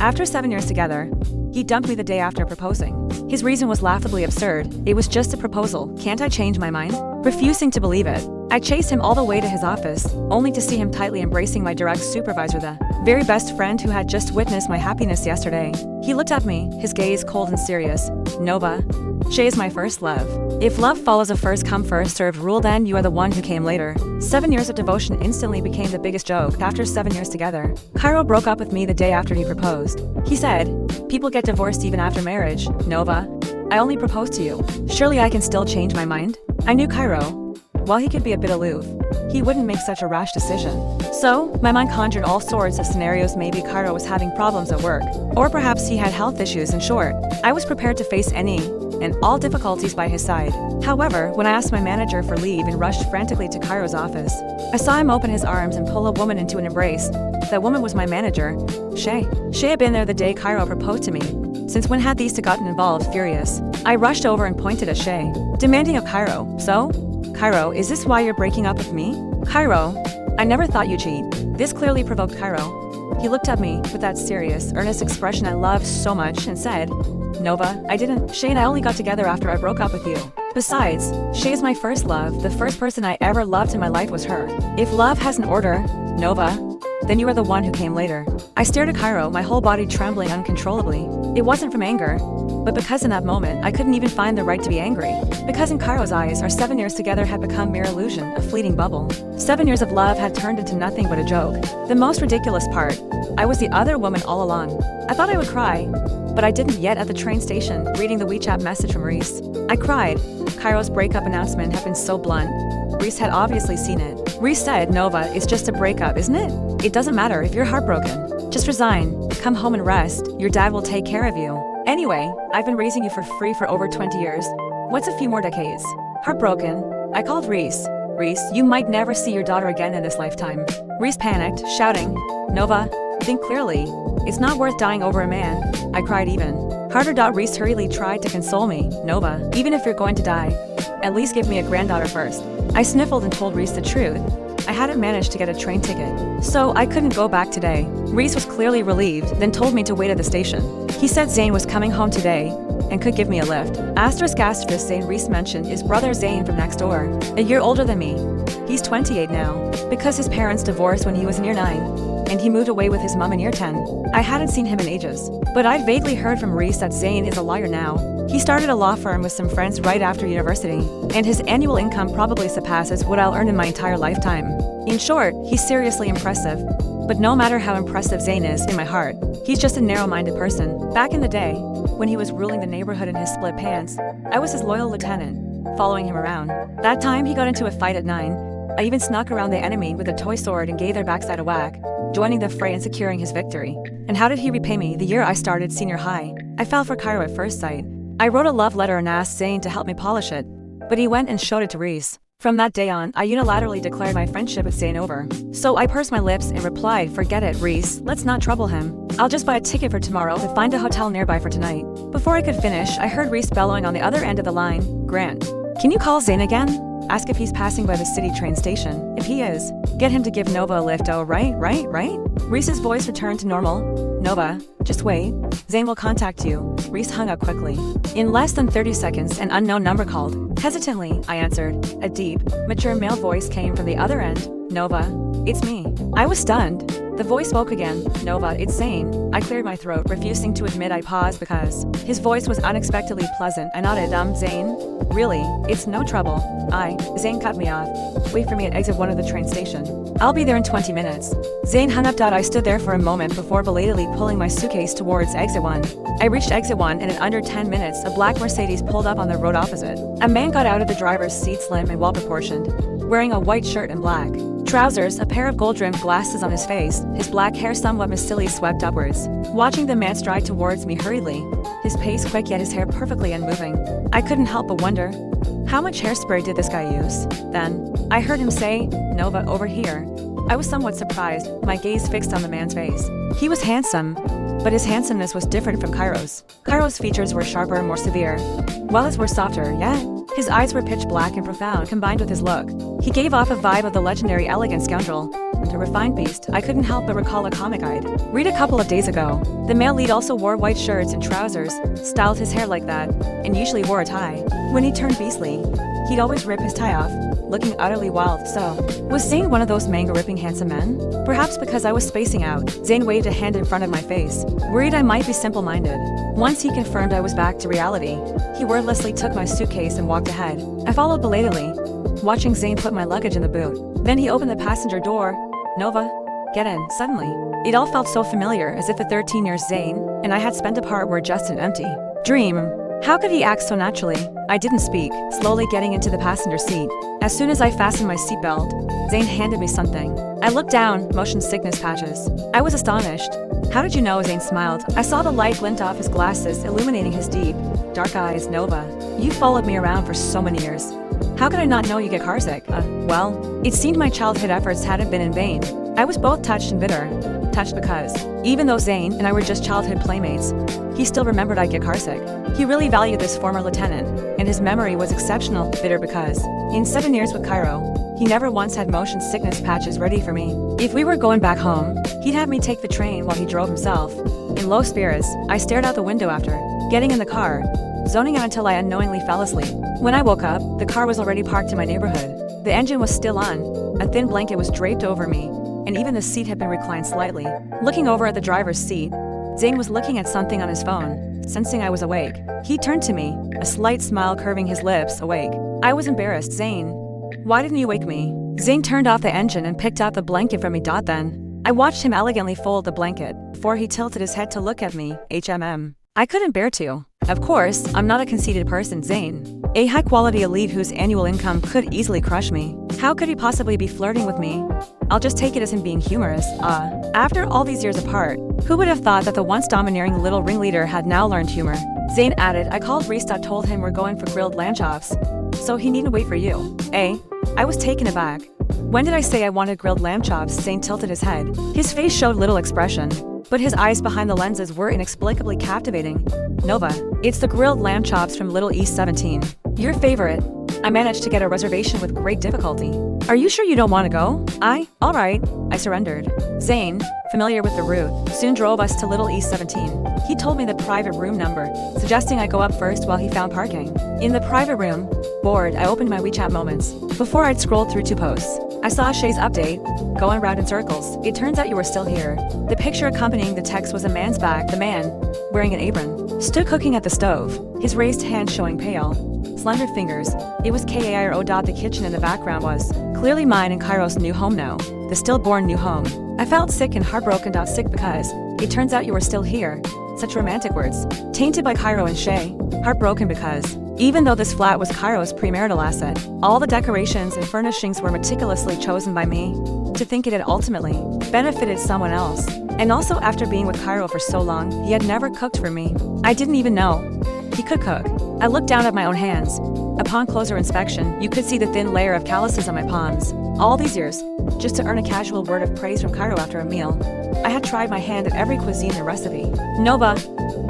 After 7 years together, he dumped me the day after proposing. His reason was laughably absurd. It was just a proposal. Can't I change my mind? Refusing to believe it, I chased him all the way to his office, only to see him tightly embracing my direct supervisor, the very best friend who had just witnessed my happiness yesterday. He looked at me, his gaze cold and serious. Nova, Shay is my first love. If love follows a first come first served rule, then you are the one who came later. 7 years of devotion instantly became the biggest joke. After 7 years together, Cairo broke up with me the day after he proposed. He said, "People get divorced even after marriage. Nova, I only proposed to you. Surely I can still change my mind?" I knew Cairo. While he could be a bit aloof, he wouldn't make such a rash decision. So, my mind conjured all sorts of scenarios. Maybe Cairo was having problems at work, or perhaps he had health issues. In short, I was prepared to face any and all difficulties by his side. However, when I asked my manager for leave and rushed frantically to Cairo's office, I saw him open his arms and pull a woman into an embrace. That woman was my manager, Shay. Shay had been there the day Cairo proposed to me. Since when had these two gotten involved? Furious, I rushed over and pointed at Shay, demanding of Cairo, "So? Cairo, is this why you're breaking up with me?" "Cairo, I never thought you'd cheat." This clearly provoked Cairo. He looked at me with that serious, earnest expression I loved so much and said, "Nova, I didn't. Shay and I only got together after I broke up with you. Besides, Shay is my first love. The first person I ever loved in my life was her. If love has an order, Nova, then you are the one who came later." I stared at Cairo, my whole body trembling uncontrollably. It wasn't from anger, but because in that moment, I couldn't even find the right to be angry. Because in Cairo's eyes, our 7 years together had become mere illusion, a fleeting bubble. 7 years of love had turned into nothing but a joke. The most ridiculous part, I was the other woman all along. I thought I would cry, but I didn't yet. At the train station, reading the WeChat message from Reese, I cried. Cairo's breakup announcement had been so blunt. Reese had obviously seen it. Reese said, "Nova, it's just a breakup, isn't it? It doesn't matter if you're heartbroken. Just resign, come home and rest. Your dad will take care of you. Anyway, I've been raising you for free for over 20 years. What's a few more decades?" Heartbroken, I called Reese. "Reese, you might never see your daughter again in this lifetime." Reese panicked, shouting, "Nova, think clearly. It's not worth dying over a man." I cried even harder. Reese hurriedly tried to console me. "Nova, even if you're going to die, at least give me a granddaughter first." I sniffled and told Reese the truth. I hadn't managed to get a train ticket, so I couldn't go back today. Reese was clearly relieved, then told me to wait at the station. He said Zane was coming home today and could give me a lift. Asterisk, Zane Reese mentioned his brother Zane from next door, a year older than me. He's 28 now, because his parents divorced when he was in year 9, and he moved away with his mom in year 10. I hadn't seen him in ages, but I'd vaguely heard from Reese that Zane is a lawyer now. He started a law firm with some friends right after university, and his annual income probably surpasses what I'll earn in my entire lifetime. In short, he's seriously impressive. But no matter how impressive Zane is, in my heart, he's just a narrow-minded person. Back in the day, when he was ruling the neighborhood in his split pants, I was his loyal lieutenant, following him around. That time he got into a fight at 9, I even snuck around the enemy with a toy sword and gave their backside a whack, joining the fray and securing his victory. And how did he repay me? The year I started senior high, I fell for Cairo at first sight. I wrote a love letter and asked Zane to help me polish it, but he went and showed it to Reese. From that day on, I unilaterally declared my friendship with Zane over. So I pursed my lips and replied, "Forget it, Reese, let's not trouble him. I'll just buy a ticket for tomorrow to find a hotel nearby for tonight." Before I could finish, I heard Reese bellowing on the other end of the line, "Grant, can you call Zane again? Ask if he's passing by the city train station. If he is, get him to give Nova a lift." "Oh, right? Reese's voice returned to normal. "Nova, just wait. Zane will contact you." Reese hung up quickly. In less than 30 seconds, an unknown number called. Hesitantly, I answered. A deep, mature male voice came from the other end. "Nova, it's me." I was stunned. The voice spoke again. "Nova, it's Zane." I cleared my throat, refusing to admit I paused because his voice was unexpectedly pleasant. I nodded. Zane? Really? It's no trouble." Zane cut me off. "Wait for me at exit 1 of the train station. I'll be there in 20 minutes. Zane hung up. I stood there for a moment before belatedly pulling my suitcase towards exit 1. I reached exit 1, and in under 10 minutes, a black Mercedes pulled up on the road opposite. A man got out of the driver's seat, slim and well-proportioned, wearing a white shirt and black trousers, a pair of gold-rimmed glasses on his face, his black hair somewhat mistily swept upwards. Watching the man stride towards me hurriedly, his pace quick yet his hair perfectly unmoving, I couldn't help but wonder, how much hairspray did this guy use? Then, I heard him say, "Nova, over here." I was somewhat surprised, my gaze fixed on the man's face. He was handsome, but his handsomeness was different from Cairo's. Cairo's features were sharper and more severe, while his were softer, yet His eyes were pitch black and profound combined with his look. He gave off a vibe of the legendary elegant scoundrel. A refined beast, I couldn't help but recall a comic I'd read a couple of days ago. The male lead also wore white shirts and trousers, styled his hair like that, and usually wore a tie. When he turned beastly, he'd always rip his tie off, looking utterly wild. So, was Zane one of those manga-ripping handsome men? Perhaps because I was spacing out, Zane waved a hand in front of my face, worried I might be simple-minded. Once he confirmed I was back to reality, he wordlessly took my suitcase and walked ahead. I followed belatedly, watching Zane put my luggage in the boot. Then he opened the passenger door. Nova, get in. Suddenly, it all felt so familiar, as if the 13 years Zane and I had spent apart were just an empty dream. How could he act so naturally? I didn't speak, slowly getting into the passenger seat. As soon as I fastened my seatbelt, Zane handed me something. I looked down, motion sickness patches. I was astonished. How did you know? Zane smiled. I saw the light glint off his glasses, illuminating his deep, dark eyes. Nova, you followed me around for so many years. How could I not know you get carsick? Well, it seemed my childhood efforts hadn't been in vain. I was both touched and bitter. Touched because, even though Zane and I were just childhood playmates, he still remembered I'd get carsick. He really valued this former lieutenant, and his memory was exceptional. Bitter because, in 7 years with Cairo, he never once had motion sickness patches ready for me. If we were going back home, he'd have me take the train while he drove himself. In low spirits, I stared out the window after getting in the car, zoning out until I unknowingly fell asleep. When I woke up, the car was already parked in my neighborhood. The engine was still on, a thin blanket was draped over me, and even the seat had been reclined slightly. Looking over at the driver's seat, Zane was looking at something on his phone. Sensing I was awake, he turned to me, a slight smile curving his lips. Awake. I was embarrassed. Zane, why didn't you wake me? Zane turned off the engine and picked out the blanket from me. Then, I watched him elegantly fold the blanket before he tilted his head to look at me. I couldn't bear to. Of course, I'm not a conceited person. Zane, a high-quality elite whose annual income could easily crush me. How could he possibly be flirting with me? I'll just take it as him being humorous. After all these years apart, who would have thought that the once domineering little ringleader had now learned humor? Zane added. I called Rista, told him we're going for grilled lamb chops, so he needn't wait for you. I was taken aback. When did I say I wanted grilled lamb chops? Zane tilted his head. His face showed little expression, but his eyes behind the lenses were inexplicably captivating. Nova, it's the grilled lamb chops from Little East 17. Your favorite. I managed to get a reservation with great difficulty. Are you sure you don't want to go? All right, I surrendered. Zane, familiar with the route, soon drove us to Little East 17. He told me the private room number, suggesting I go up first while he found parking. In the private room, bored, I opened my WeChat moments. Before I'd scrolled through 2 posts, I saw Shay's update, going round in circles. It turns out you were still here. The picture accompanying the text was a man's back. The man, wearing an apron, stood cooking at the stove, his raised hand showing pale, slender fingers. It was Kairo. The kitchen in the background was clearly mine and Cairo's new home now, the stillborn new home. I felt sick and heartbroken. Sick because it turns out you were still here. Such romantic words, tainted by Cairo and Shay. Heartbroken because, even though this flat was Cairo's premarital asset, all the decorations and furnishings were meticulously chosen by me. To think it had ultimately benefited someone else. And also, after being with Cairo for so long, he had never cooked for me. I didn't even know he could cook. I looked down at my own hands. Upon closer inspection, you could see the thin layer of calluses on my palms. All these years, just to earn a casual word of praise from Cairo after a meal. I had tried my hand at every cuisine and recipe. Nova,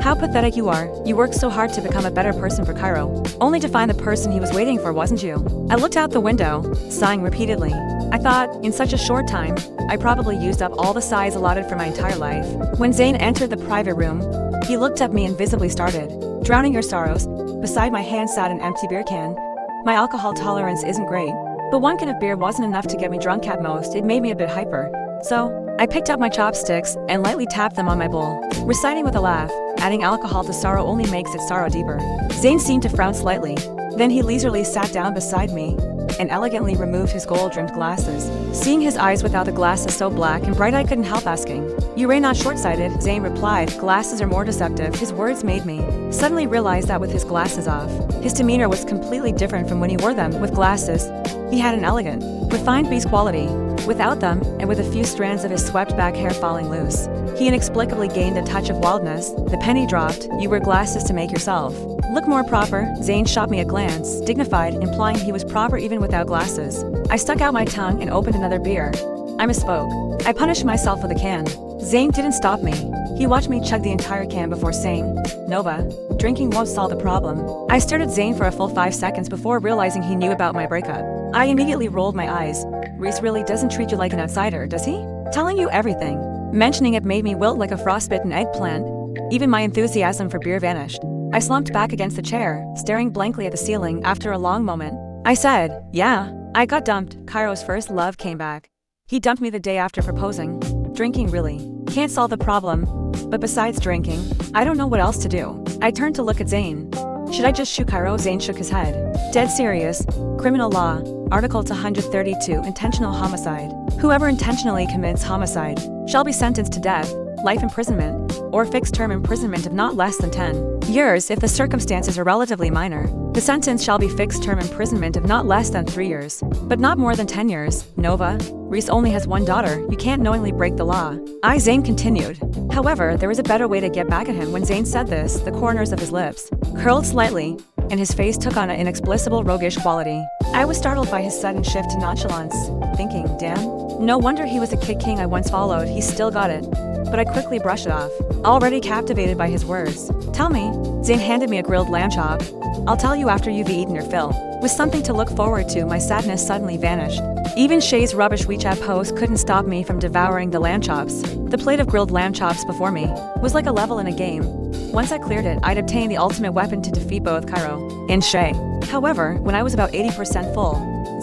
how pathetic you are. You worked so hard to become a better person for Cairo, only to find the person he was waiting for wasn't you. I looked out the window, sighing repeatedly. I thought, in such a short time, I probably used up all the sighs allotted for my entire life. When Zane entered the private room, he looked at me and visibly started. Drowning your sorrows. Beside my hand sat an empty beer can. My alcohol tolerance isn't great, but 1 can of beer wasn't enough to get me drunk at most. It made me a bit hyper. So, I picked up my chopsticks and lightly tapped them on my bowl, reciting with a laugh, adding alcohol to sorrow only makes its sorrow deeper. Zane seemed to frown slightly. Then he leisurely sat down beside me and elegantly removed his gold-rimmed glasses. Seeing his eyes without the glasses so black and bright, I couldn't help asking. You are not short-sighted, Zane replied. Glasses are more deceptive. His words made me suddenly realize that with his glasses off, his demeanor was completely different from when he wore them. With glasses, he had an elegant, refined beast quality. Without them, and with a few strands of his swept-back hair falling loose, he inexplicably gained a touch of wildness. The penny dropped. You wear glasses to make yourself look more proper. Zane shot me a glance, dignified, implying he was proper even without glasses. I stuck out my tongue and opened another beer. I misspoke. I punished myself with a can. Zane didn't stop me. He watched me chug the entire can before saying, "Nova, drinking won't solve the problem." I stared at Zayn for a full 5 seconds before realizing he knew about my breakup. I immediately rolled my eyes. Reese really doesn't treat you like an outsider, does he? Telling you everything. Mentioning it made me wilt like a frostbitten eggplant. Even my enthusiasm for beer vanished. I slumped back against the chair, staring blankly at the ceiling after a long moment. I said, "Yeah, I got dumped." Cairo's first love came back. He dumped me the day after proposing. Drinking really can't solve the problem. But besides drinking, I don't know what else to do. I turned to look at Zayn. Should I just shoot Cairo? Zayn shook his head. Dead serious. Criminal law. Article 232, intentional homicide. Whoever intentionally commits homicide shall be sentenced to death, life imprisonment, or fixed-term imprisonment of not less than 10 years if the circumstances are relatively minor. The sentence shall be fixed-term imprisonment of not less than 3 years, but not more than 10 years. Nova, Reese only has one daughter. You can't knowingly break the law. Zayn continued. However, there was a better way to get back at him. When Zayn said this, the corners of his lips curled slightly, and his face took on an inexplicable roguish quality. I was startled by his sudden shift to nonchalance, thinking, damn, no wonder he was the kid king I once followed. He still got it. But I quickly brushed it off, already captivated by his words. Tell me. Zayn handed me a grilled lamb chop. I'll tell you after you've eaten your fill. With something to look forward to, my sadness suddenly vanished. Even Shay's rubbish WeChat post couldn't stop me from devouring the lamb chops. The plate of grilled lamb chops before me was like a level in a game. Once I cleared it, I'd obtained the ultimate weapon to defeat both Cairo and Shay. However, when I was about 80% full,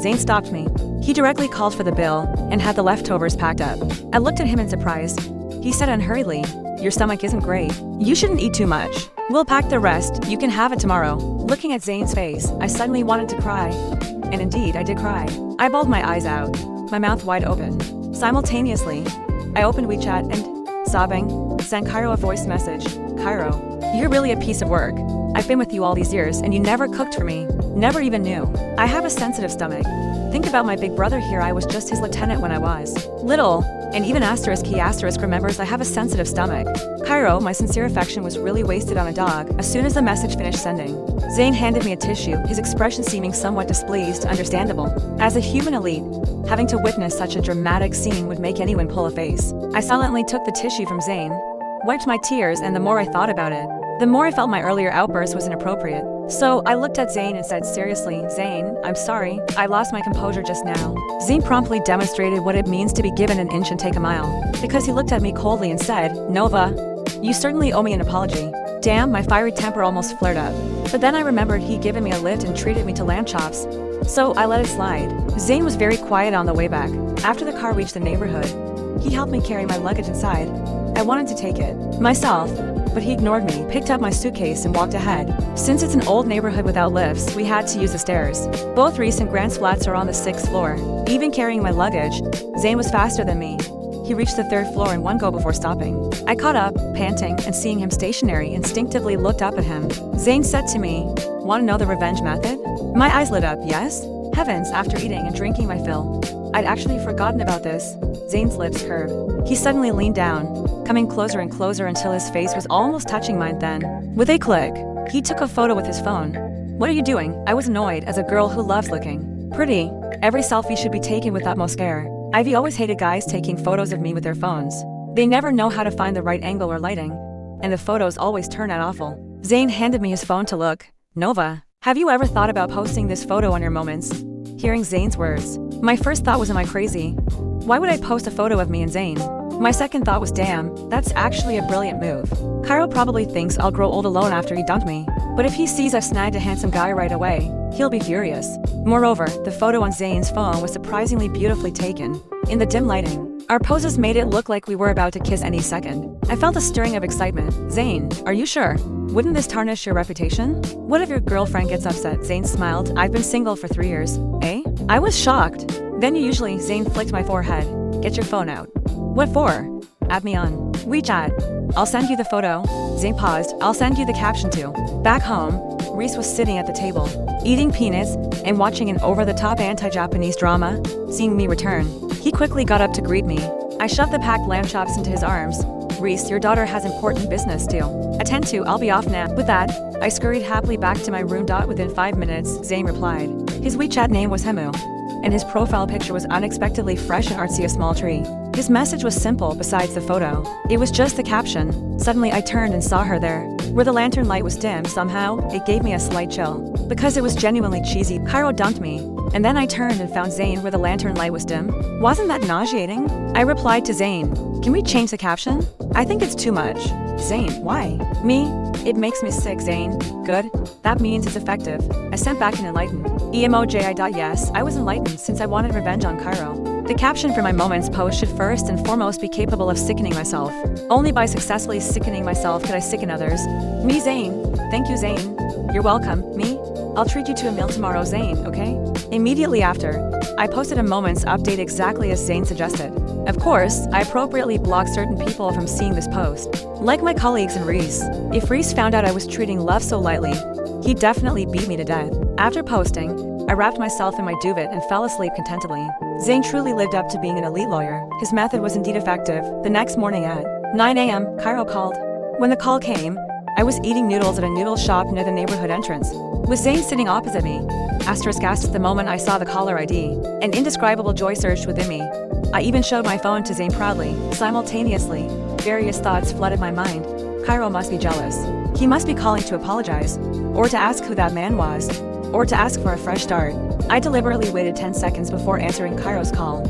Zayn stopped me. He directly called for the bill and had the leftovers packed up. I looked at him in surprise. He said unhurriedly, "Your stomach isn't great. You shouldn't eat too much. We'll pack the rest. You can have it tomorrow." Looking at Zayn's face, I suddenly wanted to cry. And indeed, I did cry. I bawled my eyes out, my mouth wide open. Simultaneously, I opened WeChat and, sobbing, sent Cairo a voice message. "Cairo, you're really a piece of work. I've been with you all these years and you never cooked for me. Never even knew. I have a sensitive stomach. Think about my big brother here. I was just his lieutenant when I was little. And even he asterisk remembers I have a sensitive stomach. Cairo, my sincere affection was really wasted on a dog." As soon as the message finished sending, Zayn handed me a tissue, his expression seeming somewhat displeased, understandable. As a human elite, having to witness such a dramatic scene would make anyone pull a face. I silently took the tissue from Zayn, wiped my tears, and the more I thought about it, the more I felt my earlier outburst was inappropriate. So I looked at Zayn and said seriously, "Zayn, I'm sorry, I lost my composure just now." Zayn promptly demonstrated what it means to be given an inch and take a mile, because he looked at me coldly and said, "Nova, you certainly owe me an apology." Damn, my fiery temper almost flared up. But then I remembered he'd given me a lift and treated me to lamb chops, so I let it slide. Zayn was very quiet on the way back. After the car reached the neighborhood, he helped me carry my luggage inside. I wanted to take it myself, but he ignored me, picked up my suitcase and walked ahead. Since it's an old neighborhood without lifts, we had to use the stairs. Both Reese and Grant's flats are on the 6th floor. Even carrying my luggage, Zayn was faster than me. He reached the 3rd floor in one go before stopping. I caught up, panting, and seeing him stationary, instinctively looked up at him. Zayn said to me, "Want to know the revenge method?" My eyes lit up. Yes? Heavens, after eating and drinking my fill. I'd actually forgotten about this. Zayn's lips curved. He suddenly leaned down, coming closer and closer until his face was almost touching mine. Then, with a click, he took a photo with his phone. "What are you doing?" I was annoyed. As a girl who loves looking pretty, every selfie should be taken with utmost care. Ivy always hated guys taking photos of me with their phones. They never know how to find the right angle or lighting, and the photos always turn out awful. Zayn handed me his phone to look. "Nova, have you ever thought about posting this photo on your moments?" Hearing Zayn's words, my first thought was, am I crazy? Why would I post a photo of me and Zayn? My second thought was, damn, that's actually a brilliant move. Cairo probably thinks I'll grow old alone after he dumped me, but if he sees I've snagged a handsome guy right away, he'll be furious. Moreover, the photo on Zayn's phone was surprisingly beautifully taken. In the dim lighting, our poses made it look like we were about to kiss any second. I felt a stirring of excitement. "Zayn, are you sure? Wouldn't this tarnish your reputation? What if your girlfriend gets upset?" Zayn smiled. "I've been single for 3 years. Eh?" I was shocked. "Then you usually," Zayn flicked my forehead. "Get your phone out." "What for?" "Add me on WeChat. I'll send you the photo." Zayn paused. "I'll send you the caption too." Back home, Reese was sitting at the table, eating peanuts and watching an over-the-top anti-Japanese drama. Seeing me return, he quickly got up to greet me. I shoved the packed lamb chops into his arms. "Reese, your daughter has important business to attend to. I'll be off now." With that, I scurried happily back to my room. Within 5 minutes, Zayn replied. His WeChat name was Hemu, and his profile picture was unexpectedly fresh and artsy, a small tree. His message was simple besides the photo. It was just the caption. Suddenly I turned and saw her there. Where the lantern light was dim somehow, it gave me a slight chill. Because it was genuinely cheesy, Cairo dumped me. And then I turned and found Zayn where the lantern light was dim. Wasn't that nauseating? I replied to Zayn, "Can we change the caption? I think it's too much." Zayn, "Why?" "Me? It makes me sick, Zayn." "Good. That means it's effective." I sent back an enlightened emoji. Yes, I was enlightened since I wanted revenge on Cairo. The caption for my Moments post should first and foremost be capable of sickening myself. Only by successfully sickening myself could I sicken others. Me, Zayn. "Thank you, Zayn." "You're welcome." Me? "I'll treat you to a meal tomorrow, Zayn, okay?" Immediately after, I posted a Moments update exactly as Zayn suggested. Of course, I appropriately blocked certain people from seeing this post. Like my colleagues and Reese. If Reese found out I was treating love so lightly, he'd definitely beat me to death. After posting, I wrapped myself in my duvet and fell asleep contentedly. Zayn truly lived up to being an elite lawyer. His method was indeed effective. The next morning at 9 a.m., Cairo called. When the call came, I was eating noodles at a noodle shop near the neighborhood entrance. With Zayn sitting opposite me, *** the moment I saw the caller ID, an indescribable joy surged within me. I even showed my phone to Zayn proudly. Simultaneously, various thoughts flooded my mind. Cairo must be jealous. He must be calling to apologize, or to ask who that man was, or to ask for a fresh start. I deliberately waited 10 seconds before answering Cairo's call.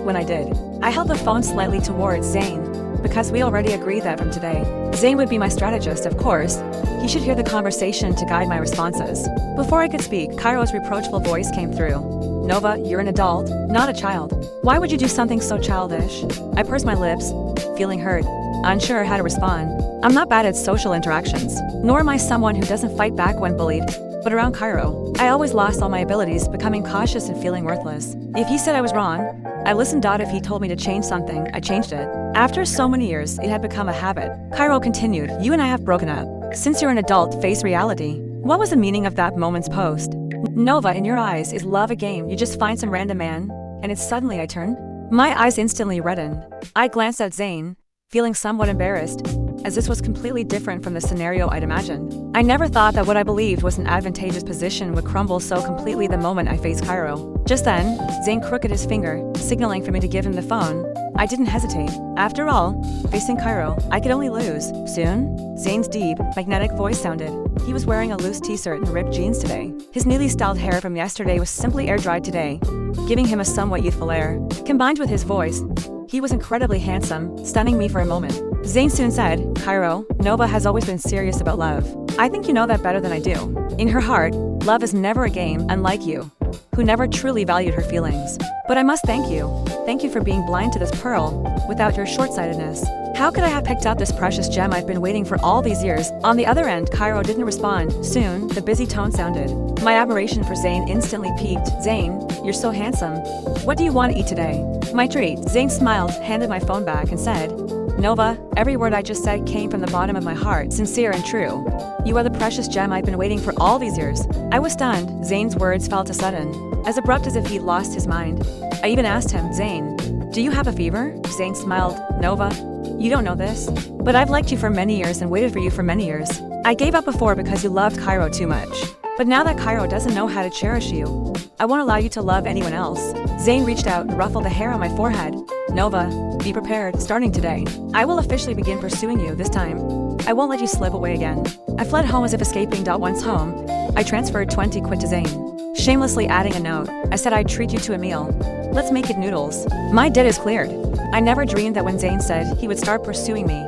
When I did, I held the phone slightly towards Zayn, because we already agreed that from today, Zayn would be my strategist, of course. He should hear the conversation to guide my responses. Before I could speak, Cairo's reproachful voice came through. "Nova, you're an adult, not a child. Why would you do something so childish?" I pursed my lips, feeling hurt, unsure how to respond. I'm not bad at social interactions, nor am I someone who doesn't fight back when bullied. But around Cairo, I always lost all my abilities, becoming cautious and feeling worthless. If he said I was wrong, I listened. If he told me to change something, I changed it. After so many years, it had become a habit. Cairo continued, "You and I have broken up. Since you're an adult, face reality." What was the meaning of that Moments post? Nova, in your eyes, is love a game you just find some random man, and it's suddenly I turn? My eyes instantly reddened. I glanced at Zayn, feeling somewhat embarrassed, as this was completely different from the scenario I'd imagined. I never thought that what I believed was an advantageous position would crumble so completely the moment I faced Cairo. Just then, Zayn crooked his finger, signaling for me to give him the phone. I didn't hesitate. After all, facing Cairo, I could only lose. Soon, Zayn's deep, magnetic voice sounded. He was wearing a loose t-shirt and ripped jeans today. His newly styled hair from yesterday was simply air-dried today, giving him a somewhat youthful air. Combined with his voice, he was incredibly handsome, stunning me for a moment. Zayn soon said, "Cairo, Nova has always been serious about love. I think you know that better than I do. In her heart, love is never a game, unlike you, who never truly valued her feelings. But I must thank you. Thank you for being blind to this pearl, without your short-sightedness. How could I have picked up this precious gem I've been waiting for all these years?" On the other end, Cairo didn't respond. Soon, the busy tone sounded. My admiration for Zayn instantly peaked. "Zayn, you're so handsome. What do you want to eat today?" "My treat." Zayn smiled, handed my phone back, and said, "Nova, every word I just said came from the bottom of my heart, sincere and true. You are the precious gem I've been waiting for all these years." I was stunned. Zayn's words felt a sudden, as abrupt as if he'd lost his mind. I even asked him, "Zayn, do you have a fever?" Zayn smiled. "Nova, you don't know this, but I've liked you for many years and waited for you for many years. I gave up before because you loved Cairo too much. But now that Cairo doesn't know how to cherish you, I won't allow you to love anyone else." Zayn reached out and ruffled the hair on my forehead. "Nova, be prepared. Starting today, I will officially begin pursuing you. This time, I won't let you slip away again." I fled home as if escaping. Once home, I transferred 20 quid to Zayn, shamelessly adding a note. I said I'd treat you to a meal. Let's make it noodles. My debt is cleared. I never dreamed that when Zayn said he would start pursuing me,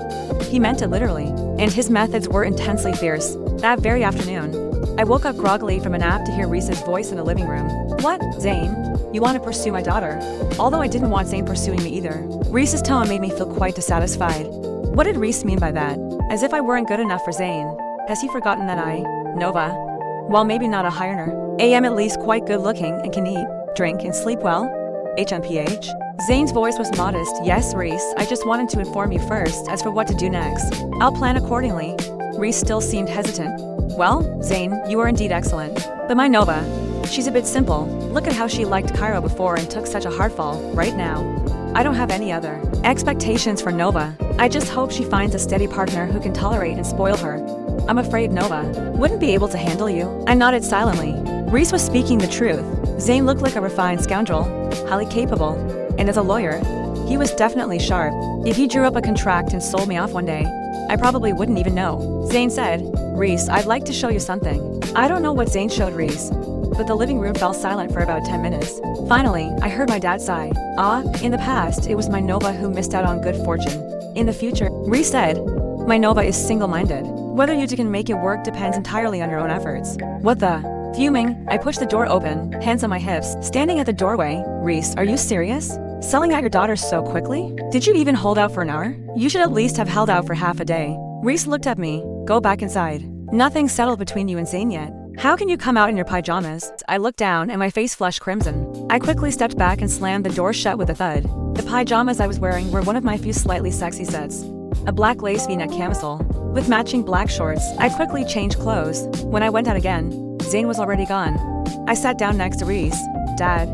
he meant it literally, and his methods were intensely fierce. That very afternoon, I woke up groggily from a nap to hear Reese's voice in the living room. "What, Zayn? You want to pursue my daughter?" Although I didn't want Zayn pursuing me either. Reese's tone made me feel quite dissatisfied. What did Reese mean by that? As if I weren't good enough for Zayn. Has he forgotten that I, Nova, while maybe not a high-earner, am at least quite good-looking and can eat, drink, and sleep well? HMPH? Zayn's voice was modest. "Yes, Reese, I just wanted to inform you first. As for what to do next, I'll plan accordingly." Reese still seemed hesitant. "Well, Zayn, you are indeed excellent. But my Nova, she's a bit simple. Look at how she liked Cairo before and took such a hard fall. Right now, I don't have any other expectations for Nova. I just hope she finds a steady partner who can tolerate and spoil her. I'm afraid Nova wouldn't be able to handle you." I nodded silently. Reese was speaking the truth. Zayn looked like a refined scoundrel, highly capable, and as a lawyer, He was definitely sharp. If he drew up a contract and sold me off one day, I probably wouldn't even know. Zane said, "Reese, I'd like to show you something." I don't know what Zane showed Reese, but the living room fell silent for about 10 minutes. Finally, I heard my dad sigh. In the past, it was my Nova who missed out on good fortune. In the future, Reese said, "My Nova is single-minded. Whether you can make it work depends entirely on your own efforts." What the? Fuming, I pushed the door open, hands on my hips, standing at the doorway. "Reese, are you serious? Selling out your daughter so quickly? Did you even hold out for an hour? You should at least have held out for half a day." Reese looked at me. "Go back inside. Nothing's settled between you and Zane yet. How can you come out in your pajamas?" I looked down and my face flushed crimson. I quickly stepped back and slammed the door shut with a thud. The pajamas I was wearing were one of my few slightly sexy sets. A black lace v-neck camisole with matching black shorts. I quickly changed clothes. When I went out again, Zane was already gone. I sat down next to Reese. "Dad,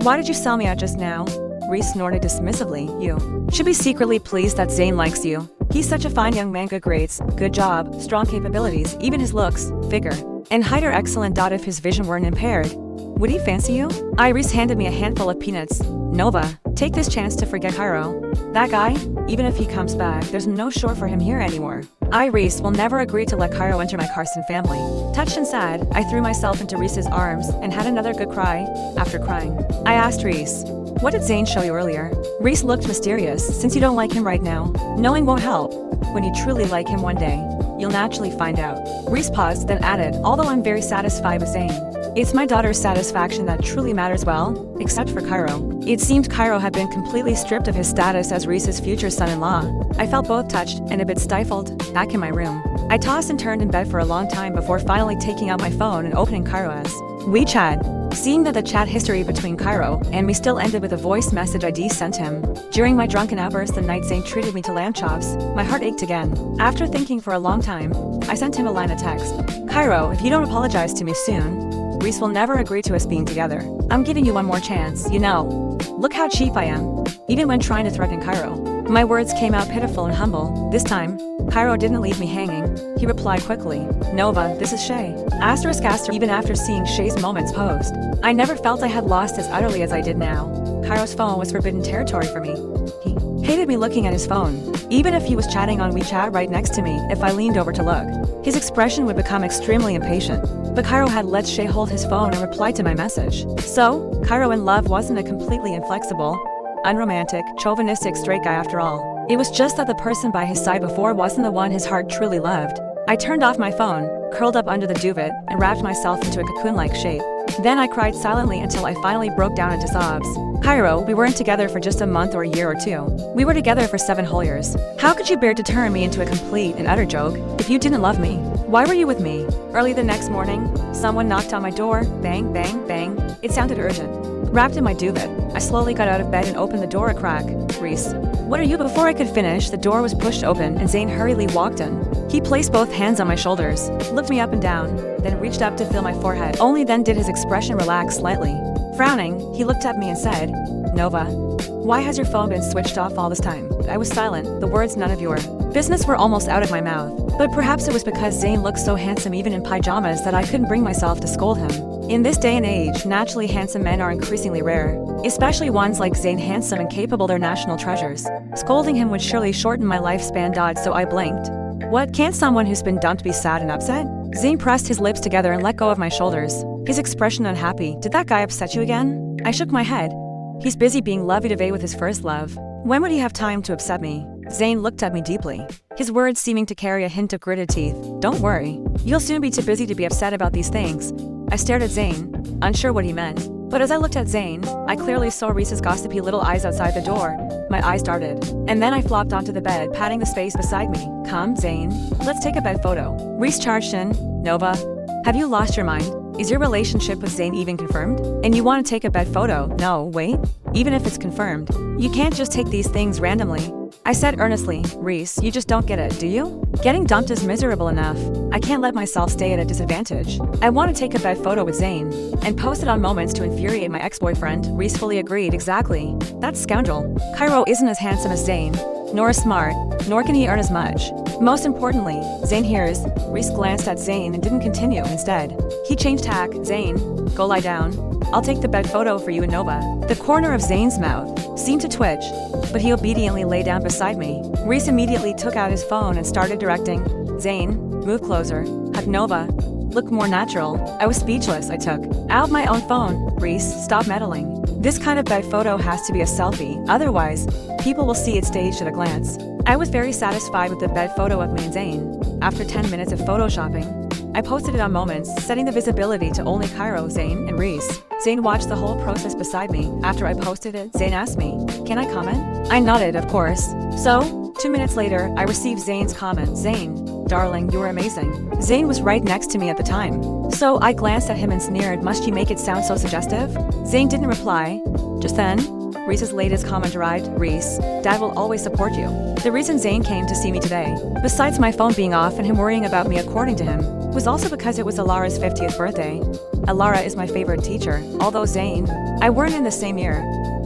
why did you sell me out just now?" Reese snorted dismissively. "You should be secretly pleased that Zane likes you. He's such a fine young man, good grades, good job, strong capabilities, even his looks, figure, and height are excellent. If his vision weren't impaired, would he fancy you?" Reese handed me a handful of peanuts. "Nova, take this chance to forget Cairo. That guy, even if he comes back, there's no shore for him here anymore. Reese will never agree to let Cairo enter my Carson family." Touched and sad, I threw myself into Reese's arms and had another good cry. After crying, I asked Reese, "What did Zane show you earlier?" Reese looked mysterious. "Since you don't like him right now, knowing won't help. When you truly like him one day, you'll naturally find out." Reese paused, then added, "Although I'm very satisfied with Zane, it's my daughter's satisfaction that truly matters, well, except for Cairo." It seemed Cairo had been completely stripped of his status as Reese's future son-in-law. I felt both touched and a bit stifled. Back in my room, I tossed and turned in bed for a long time before finally taking out my phone and opening Cairo's WeChat. Seeing that the chat history between Cairo and me still ended with a voice message I sent him. During my drunken outburst the night Zane treated me to lamb chops, my heart ached again. After thinking for a long time, I sent him a line of text. "Cairo, if you don't apologize to me soon, Reese will never agree to us being together. I'm giving you one more chance, you know. Look how cheap I am." Even when trying to threaten Cairo, my words came out pitiful and humble. This time, Cairo didn't leave me hanging. He replied quickly, "Nova, this is Shay." Asterisk. Even after seeing Shay's moments post, I never felt I had lost as utterly as I did now. Cairo's phone was forbidden territory for me. He hated me looking at his phone. Even if he was chatting on WeChat right next to me, if I leaned over to look, his expression would become extremely impatient. But Cairo had let Shay hold his phone and reply to my message. So, Cairo in love wasn't a completely inflexible, unromantic, chauvinistic straight guy after all. It was just that the person by his side before wasn't the one his heart truly loved. I turned off my phone, curled up under the duvet, and wrapped myself into a cocoon-like shape. Then I cried silently until I finally broke down into sobs. "Cairo, we weren't together for just a month or a year or two. We were together for 7 whole years. How could you bear to turn me into a complete and utter joke? If you didn't love me, why were you with me?" Early the next morning, someone knocked on my door. Bang, bang, bang. It sounded urgent. Wrapped in my duvet, I slowly got out of bed and opened the door a crack. "Reese, what are you?" Before I could finish, the door was pushed open and Zane hurriedly walked in. He placed both hands on my shoulders, looked me up and down, then reached up to feel my forehead. Only then did his expression relax slightly. Frowning, he looked at me and said, "Nova, why has your phone been switched off all this time?" I was silent, the words "none of your business" were almost out of my mouth. But perhaps it was because Zane looked so handsome even in pajamas that I couldn't bring myself to scold him. In this day and age, naturally handsome men are increasingly rare, especially ones like Zane, handsome and capable, they're national treasures. Scolding him would surely shorten my lifespan. So I blinked. What, can't someone who's been dumped be sad and upset? Zane pressed his lips together and let go of my shoulders, his expression unhappy. "Did that guy upset you again?" I shook my head. "He's busy being lovey-dovey with his first love. When would he have time to upset me?" Zane looked at me deeply, his words seeming to carry a hint of gritted teeth. "Don't worry. You'll soon be too busy to be upset about these things." I stared at Zane, unsure what he meant. But as I looked at Zane, I clearly saw Reese's gossipy little eyes outside the door. My eyes darted. And then I flopped onto the bed, patting the space beside me. "Come, Zane. Let's take a bed photo." Reese charged in. "Nova, have you lost your mind? Is your relationship with Zane even confirmed? And you want to take a bed photo? No, wait. Even if it's confirmed, you can't just take these things randomly." I said earnestly, "Reese, you just don't get it, do you? Getting dumped is miserable enough. I can't let myself stay at a disadvantage. I want to take a bed photo with Zane and post it on Moments to infuriate my ex-boyfriend." Reese fully agreed. "Exactly. That scoundrel. Cairo isn't as handsome as Zane, nor as smart, nor can he earn as much. Most importantly, Zane hears." Reese glanced at Zane and didn't continue. Instead, he changed tack. "Zane, go lie down. I'll take the bed photo for you and Nova. The corner of Zane's mouth seemed to twitch, but he obediently lay down beside me. Reese immediately took out his phone and started directing. Zane, move closer. Hug Nova. Look more natural. I was speechless. I took out my own phone. Reese, stop meddling. This kind of bed photo has to be a selfie, otherwise, people will see it staged at a glance. I was very satisfied with the bed photo of me and Zane. After 10 minutes of photoshopping, I posted it on Moments, setting the visibility to only Cairo, Zane, and Reese. Zane watched the whole process beside me. After I posted it, Zane asked me, "Can I comment?" I nodded, of course. So, 2 minutes later, I received Zane's comment. "Zane, darling, you were amazing." Zane was right next to me at the time. So I glanced at him and sneered, "Must you make it sound so suggestive?" Zane didn't reply. Just then, Reese's latest comment arrived. "Reese, Dad will always support you." The reason Zane came to see me today, besides my phone being off and him worrying about me according to him, was also because it was Alara's 50th birthday. Alara is my favorite teacher, although Zane, I weren't in the same year.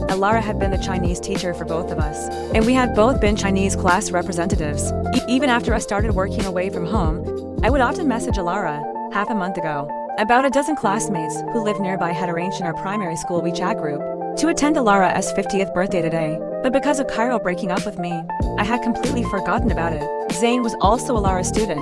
Alara had been the Chinese teacher for both of us, and we had both been Chinese class representatives. Even after I started working away from home, I would often message Alara, half a month ago. About a dozen classmates who lived nearby had arranged in our primary school WeChat group to attend Alara's 50th birthday today, but because of Cairo breaking up with me, I had completely forgotten about it. Zane was also Alara's student,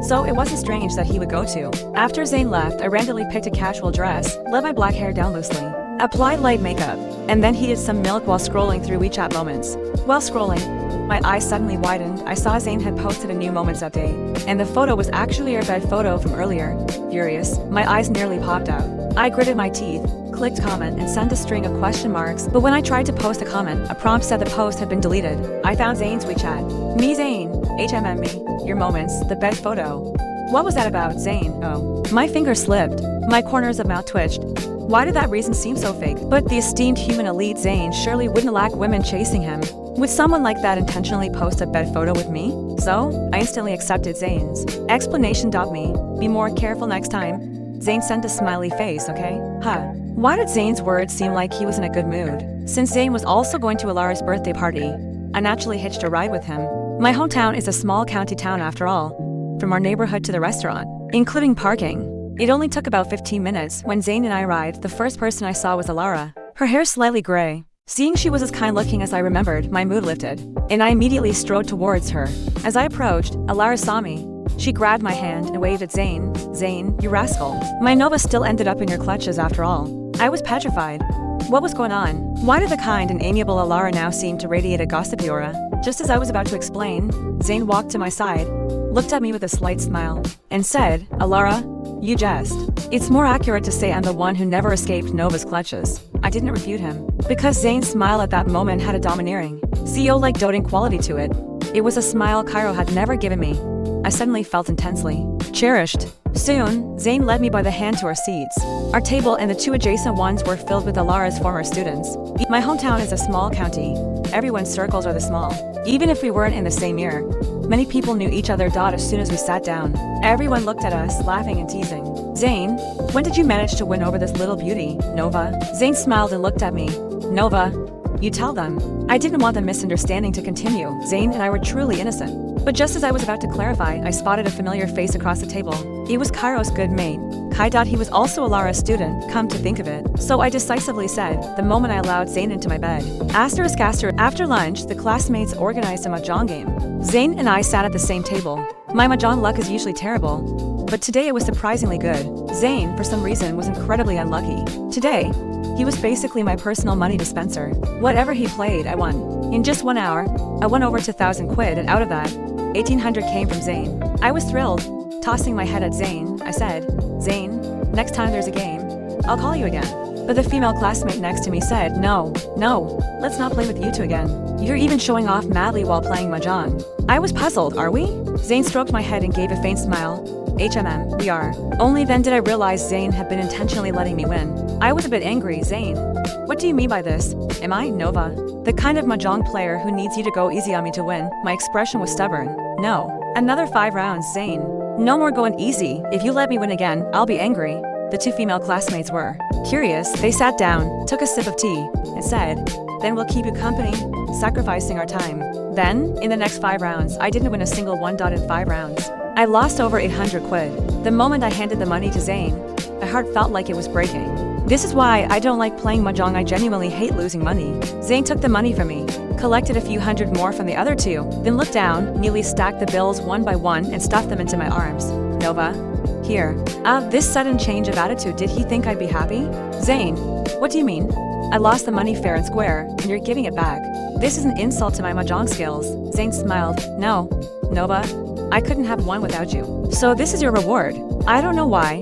so it wasn't strange that he would go too. After Zane left, I randomly picked a casual dress, let my black hair down loosely, applied light makeup, and then heated some milk while scrolling through WeChat Moments. While scrolling, my eyes suddenly widened. I saw Zane had posted a new Moments update, and the photo was actually our bed photo from earlier. Furious, my eyes nearly popped out. I gritted my teeth, clicked comment, and sent a string of question marks, but when I tried to post a comment, a prompt said the post had been deleted. I found Zane's WeChat. "Me Zane, HMM me, your Moments, the bed photo." What was that about, Zane? Oh. My finger slipped. My corners of mouth twitched. Why did that reason seem so fake? But the esteemed human elite Zane surely wouldn't lack women chasing him. Would someone like that intentionally post a bed photo with me? So, I instantly accepted Zane's explanation. Me, be more careful next time. Zane sent a smiley face, okay? Huh. Why did Zane's words seem like he was in a good mood? Since Zane was also going to Alara's birthday party, I naturally hitched a ride with him. My hometown is a small county town after all. From our neighborhood to the restaurant, including parking, it only took about 15 minutes. When Zane and I arrived, the first person I saw was Alara. Her hair slightly gray. Seeing she was as kind-looking as I remembered, my mood lifted, and I immediately strode towards her. As I approached, Alara saw me. She grabbed my hand and waved at Zane. "Zane, you rascal. My Nova still ended up in your clutches after all." I was petrified. What was going on? Why did the kind and amiable Alara now seem to radiate a gossipy aura? Just as I was about to explain, Zane walked to my side, looked at me with a slight smile, and said, "Alara, you jest. It's more accurate to say I'm the one who never escaped Nova's clutches." I didn't refute him, because Zane's smile at that moment had a domineering, CEO-like doting quality to it. It was a smile Cairo had never given me. I suddenly felt intensely cherished. Soon, Zane led me by the hand to our seats. Our table and the two adjacent ones were filled with Alara's former students. My hometown is a small county. Everyone's circles are this small. Even if we weren't in the same year, many people knew each other. As soon as we sat down, everyone looked at us, laughing and teasing. "Zane, when did you manage to win over this little beauty, Nova?" Zane smiled and looked at me. "Nova, you tell them." I didn't want the misunderstanding to continue. Zane and I were truly innocent. But just as I was about to clarify, I spotted a familiar face across the table. It was Cairo's good mate, Kai. He was also Alara's student, come to think of it. So I decisively said, the moment I allowed Zane into my bed. Asterisk. After lunch, the classmates organized a mahjong game. Zane and I sat at the same table. My mahjong luck is usually terrible, but today it was surprisingly good. Zane, for some reason, was incredibly unlucky. Today, he was basically my personal money dispenser. Whatever he played, I won. In just 1 hour, I won over 2,000 quid, and out of that, 1,800 came from Zane. I was thrilled. Tossing my head at Zane, I said, "Zane, next time there's a game, I'll call you again." But the female classmate next to me said, No, let's not play with you two again. You're even showing off madly while playing mahjong." I was puzzled. "Are we?" Zane stroked my head and gave a faint smile. "HMM, we are." Only then did I realize Zane had been intentionally letting me win. I was a bit angry. "Zane, what do you mean by this? Am I, Nova, the kind of mahjong player who needs you to go easy on me to win?" My expression was stubborn. "No. Another 5 rounds, Zane. No more going easy. If you let me win again, I'll be angry." The two female classmates were curious. They sat down, took a sip of tea, and said, "Then we'll keep you company, sacrificing our time." Then, in the next 5 rounds, I didn't win a single one. In 5 rounds, I lost over 800 quid. The moment I handed the money to Zane, my heart felt like it was breaking. This is why I don't like playing mahjong. I genuinely hate losing money. Zayn took the money from me, collected a few hundred more from the other two, then looked down, neatly stacked the bills one by one and stuffed them into my arms. Nova, here. This sudden change of attitude, did he think I'd be happy? Zayn, what do you mean? I lost the money fair and square, and you're giving it back. This is an insult to my mahjong skills. Zayn smiled. No, Nova, I couldn't have won without you. So this is your reward. I don't know why,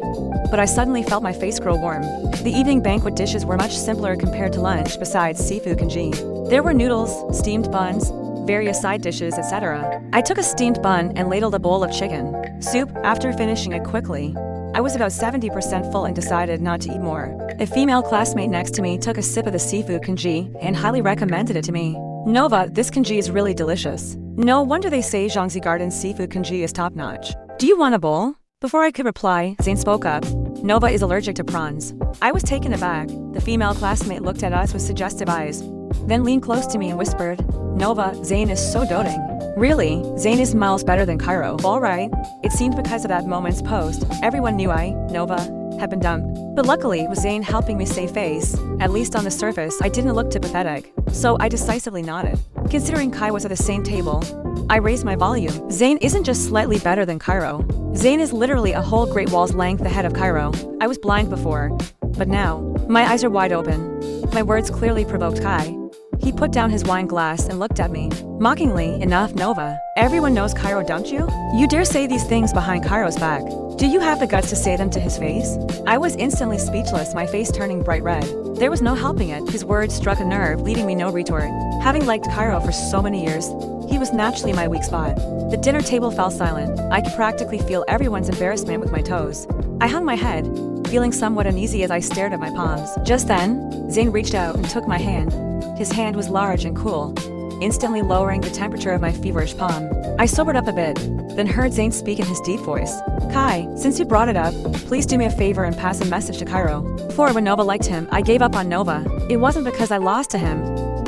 but I suddenly felt my face grow warm. The evening banquet dishes were much simpler compared to lunch. Besides seafood congee, there were noodles, steamed buns, various side dishes, etc. I took a steamed bun and ladled a bowl of chicken soup. After finishing it quickly, I was about 70% full and decided not to eat more. A female classmate next to me took a sip of the seafood congee and highly recommended it to me. Nova, this congee is really delicious. No wonder they say Zhangzi Garden's seafood congee is top-notch. Do you want a bowl? Before I could reply, Zayn spoke up. Nova is allergic to prawns. I was taken aback. The female classmate looked at us with suggestive eyes, then leaned close to me and whispered, Nova, Zayn is so doting. Really, Zayn is miles better than Cairo. Alright. It seemed because of that moment's post, everyone knew I, Nova, had been dumped. But luckily, it was Zayn helping me save face. At least on the surface, I didn't look too pathetic. So I decisively nodded. Considering Kai was at the same table, I raised my volume. Zayn isn't just slightly better than Cairo. Zayn is literally a whole Great Wall's length ahead of Cairo. I was blind before, but now, my eyes are wide open. My words clearly provoked Kai. He put down his wine glass and looked at me. Mockingly, enough, Nova. Everyone knows Cairo, don't you? You dare say these things behind Cairo's back. Do you have the guts to say them to his face? I was instantly speechless, my face turning bright red. There was no helping it. His words struck a nerve, leaving me no retort. Having liked Cairo for so many years, he was naturally my weak spot. The dinner table fell silent. I could practically feel everyone's embarrassment with my toes. I hung my head, feeling somewhat uneasy as I stared at my palms. Just then, Zayn reached out and took my hand. His hand was large and cool, instantly lowering the temperature of my feverish palm. I sobered up a bit, then heard Zayn speak in his deep voice. Kai, since you brought it up, please do me a favor and pass a message to Cairo. Before, when Nova liked him, I gave up on Nova. It wasn't because I lost to him,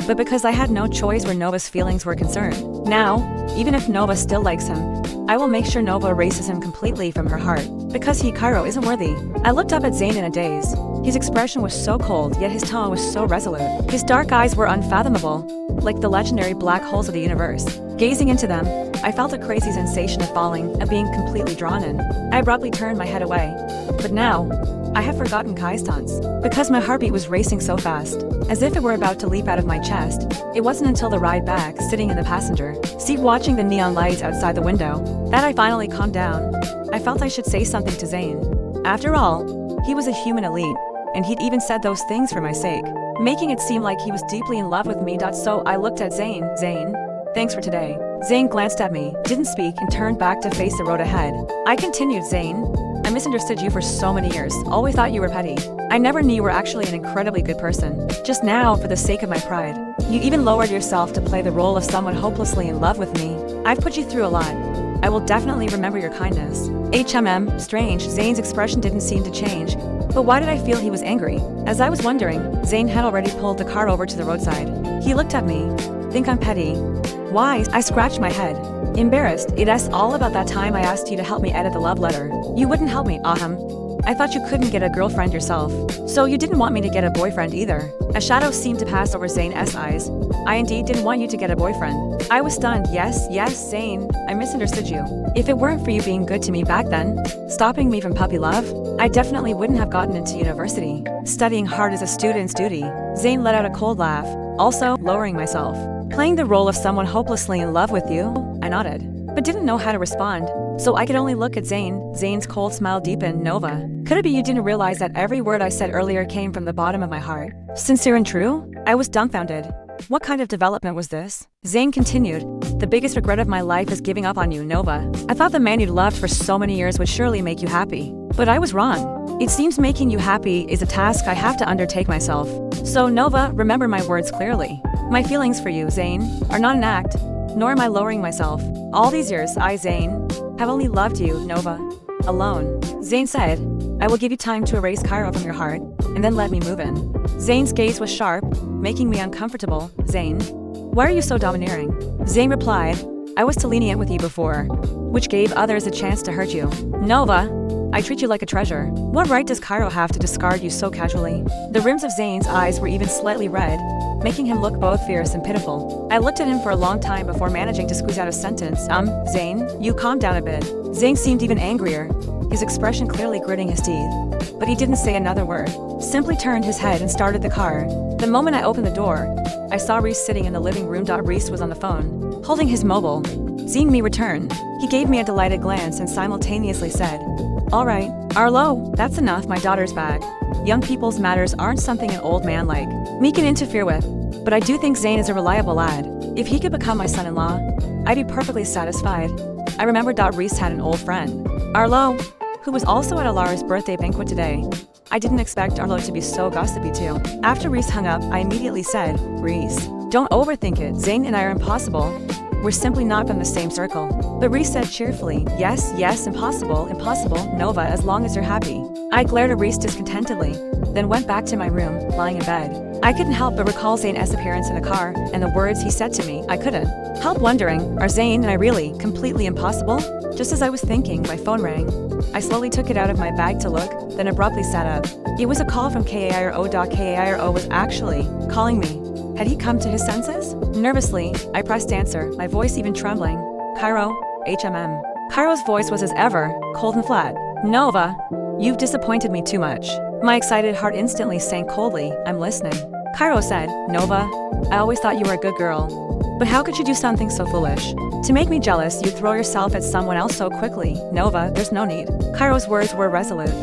but because I had no choice where Nova's feelings were concerned. Now, even if Nova still likes him, I will make sure Nova erases him completely from her heart, because he, Cairo, isn't worthy. I looked up at Zayn in a daze. His expression was so cold, yet his tone was so resolute. His dark eyes were unfathomable, like the legendary black holes of the universe. Gazing into them, I felt a crazy sensation of falling, of being completely drawn in. I abruptly turned my head away. But now, I had forgotten Kai's taunts, because my heartbeat was racing so fast, as if it were about to leap out of my chest. It wasn't until the ride back, sitting in the passenger seat watching the neon lights outside the window, that I finally calmed down. I felt I should say something to Zayn. After all, he was a human elite, and he'd even said those things for my sake, making it seem like he was deeply in love with me. So I looked at Zayn. Zayn, thanks for today. Zayn glanced at me, didn't speak, and turned back to face the road ahead. I continued, Zayn, I misunderstood you for so many years, always thought you were petty. I never knew you were actually an incredibly good person. Just now, for the sake of my pride, you even lowered yourself to play the role of someone hopelessly in love with me. I've put you through a lot. I will definitely remember your kindness. Strange, Zayn's expression didn't seem to change. But why did I feel he was angry? As I was wondering, Zayn had already pulled the car over to the roadside. He looked at me. Think I'm petty? Why? I scratched my head. Embarrassed, it's all about that time I asked you to help me edit the love letter. You wouldn't help me, I thought you couldn't get a girlfriend yourself. So you didn't want me to get a boyfriend either. A shadow seemed to pass over Zayn's eyes. I indeed didn't want you to get a boyfriend. I was stunned. Yes, Zayn, I misunderstood you. If it weren't for you being good to me back then, stopping me from puppy love, I definitely wouldn't have gotten into university. Studying hard is a student's duty. Zayn let out a cold laugh, also lowering myself. Playing the role of someone hopelessly in love with you? I nodded, but didn't know how to respond. So I could only look at Zayn. Zayn's cold smile deepened. Nova, could it be you didn't realize that every word I said earlier came from the bottom of my heart? Sincere and true? I was dumbfounded. What kind of development was this? Zayn continued, the biggest regret of my life is giving up on you, Nova. I thought the man you'd loved for so many years would surely make you happy. But I was wrong. It seems making you happy is a task I have to undertake myself. So Nova, remember my words clearly. My feelings for you, Zayn, are not an act, nor am I lowering myself. All these years, I, Zayn, have only loved you, Nova, alone. Zayn said, I will give you time to erase Cairo from your heart, and then let me move in. Zayn's gaze was sharp, making me uncomfortable. Zayn, why are you so domineering? Zayn replied, I was too lenient with you before, which gave others a chance to hurt you. Nova, I treat you like a treasure. What right does Cairo have to discard you so casually? The rims of Zane's eyes were even slightly red, making him look both fierce and pitiful. I looked at him for a long time before managing to squeeze out a sentence. Zane, you calm down a bit. Zane seemed even angrier, his expression clearly gritting his teeth. But he didn't say another word, simply turned his head and started the car. The moment I opened the door, I saw Reese sitting in the living room. Reese was on the phone, holding his mobile. Seeing me return, he gave me a delighted glance and simultaneously said, "All right, Arlo, that's enough, my daughter's back. Young people's matters aren't something an old man like me can interfere with. But I do think Zane is a reliable lad. If he could become my son-in-law, I'd be perfectly satisfied." I remembered that Reese had an old friend, Arlo, who was also at Alara's birthday banquet today. I didn't expect Arlo to be so gossipy too. After Reese hung up, I immediately said, "Reese, don't overthink it. Zane and I are impossible. We're simply not from the same circle." But Reese said cheerfully, yes, impossible, Nova, as long as you're happy." I glared at Reese discontentedly, then went back to my room, lying in bed. I couldn't help but recall Zane's appearance in the car, and the words he said to me. I couldn't help wondering, are Zane and I really completely impossible? Just as I was thinking, my phone rang. I slowly took it out of my bag to look, then abruptly sat up. It was a call from Kairo. Kairo was actually calling me. Had he come to his senses? Nervously, I pressed answer, my voice even trembling. "Cairo, HMM." Cairo's voice was as ever, cold and flat. "Nova, you've disappointed me too much." My excited heart instantly sank coldly. "I'm listening." Cairo said, "Nova, I always thought you were a good girl. But how could you do something so foolish? To make me jealous, you'd throw yourself at someone else so quickly. Nova, there's no need." Cairo's words were resolute.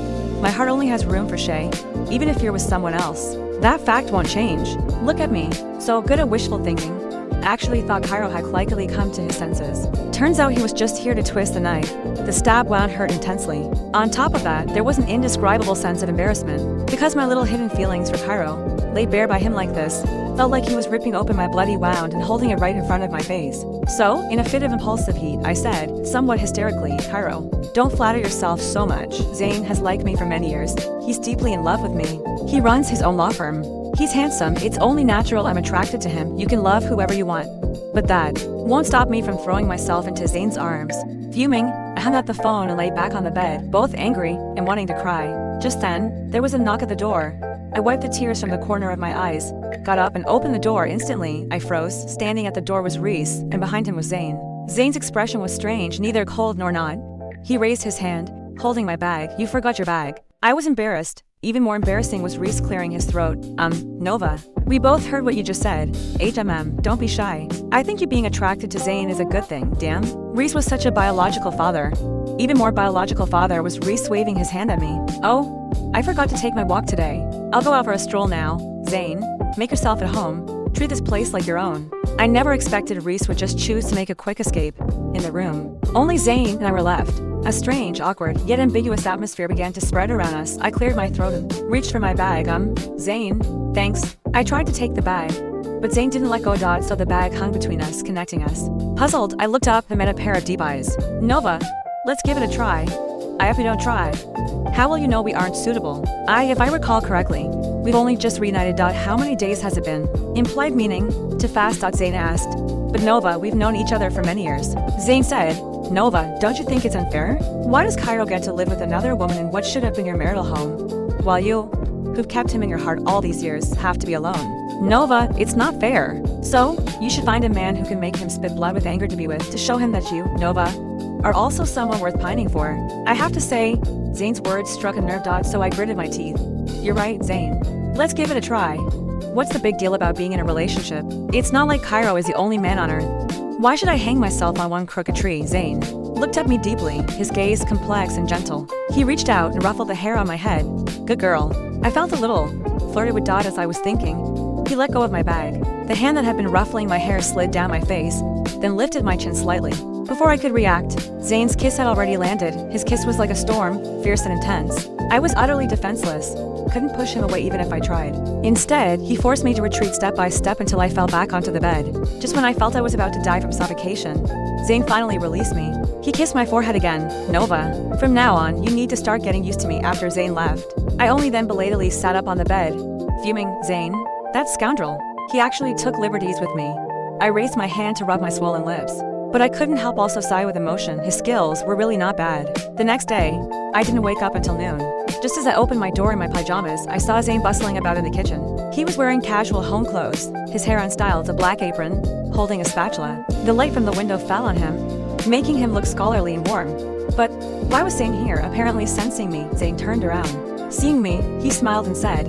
"My heart only has room for Shay, even if you're with someone else. That fact won't change. Look at me, so good at wishful thinking." I actually thought Cairo had likely come to his senses. Turns out he was just here to twist the knife. The stab wound hurt intensely. On top of that, there was an indescribable sense of embarrassment, because my little hidden feelings for Cairo, laid bare by him like this, felt like he was ripping open my bloody wound and holding it right in front of my face. So, in a fit of impulsive heat, I said, somewhat hysterically, "Cairo, don't flatter yourself so much. Zane has liked me for many years. He's deeply in love with me. He runs his own law firm. He's handsome. It's only natural I'm attracted to him. You can love whoever you want. But that won't stop me from throwing myself into Zane's arms." Fuming, I hung up the phone and lay back on the bed, both angry and wanting to cry. Just then, there was a knock at the door. I wiped the tears from the corner of my eyes, got up and opened the door. Instantly, I froze. Standing at the door was Reese, and behind him was Zane. Zane's expression was strange, neither cold nor not. He raised his hand, holding my bag. "You forgot your bag." I was embarrassed. Even more embarrassing was Reese clearing his throat. Nova. We both heard what you just said. HMM, don't be shy. I think you being attracted to Zane is a good thing, damn. Reese was such a biological father. Even more biological father was Reese waving his hand at me. "Oh, I forgot to take my walk today. I'll go out for a stroll now. Zane, make yourself at home. Treat this place like your own." I never expected Reese would just choose to make a quick escape. In the room, only Zane and I were left. A strange, awkward, yet ambiguous atmosphere began to spread around us. I cleared my throat and reached for my bag. Zane, thanks." I tried to take the bag, but Zane didn't let go. So the bag hung between us, connecting us. Puzzled, I looked up and met a pair of deep eyes. "Nova, let's give it a try." "I hope you don't try. How will you know we aren't suitable?" If I recall correctly, we've only just reunited. How many days has it been? Implied meaning, to fast. Zane asked. "But Nova, we've known each other for many years." Zane said, "Nova, don't you think it's unfair? Why does Cairo get to live with another woman in what should have been your marital home, while you, who've kept him in your heart all these years, have to be alone?" "Nova, it's not fair. So, you should find a man who can make him spit blood with anger to be with, to show him that you, Nova, are also someone worth pining for." I have to say, Zane's words struck a nerve. So I gritted my teeth. "You're right, Zane. Let's give it a try. What's the big deal about being in a relationship? It's not like Cairo is the only man on earth. Why should I hang myself on one crooked tree?" Zane looked at me deeply, his gaze complex and gentle. He reached out and ruffled the hair on my head. "Good girl." I felt a little flirted with as I was thinking. He let go of my bag. The hand that had been ruffling my hair slid down my face, then lifted my chin slightly. Before I could react, Zane's kiss had already landed. His kiss was like a storm, fierce and intense. I was utterly defenseless. Couldn't push him away even if I tried. Instead, he forced me to retreat step by step until I fell back onto the bed. Just when I felt I was about to die from suffocation, Zane finally released me. He kissed my forehead again. "Nova, from now on, you need to start getting used to me." After Zane left, I only then belatedly sat up on the bed, fuming. Zane, that scoundrel, he actually took liberties with me. I raised my hand to rub my swollen lips, but I couldn't help also sigh with emotion. His skills were really not bad. The next day, I didn't wake up until noon. Just as I opened my door in my pajamas, I saw Zayn bustling about in the kitchen. He was wearing casual home clothes, his hair unstyled, a black apron, holding a spatula. The light from the window fell on him, making him look scholarly and warm. But why was Zayn here? Apparently sensing me, Zayn turned around. Seeing me, he smiled and said,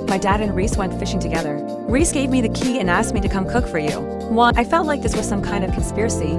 "My dad and Reese went fishing together. Reese gave me the key and asked me to come cook for you." I felt like this was some kind of conspiracy,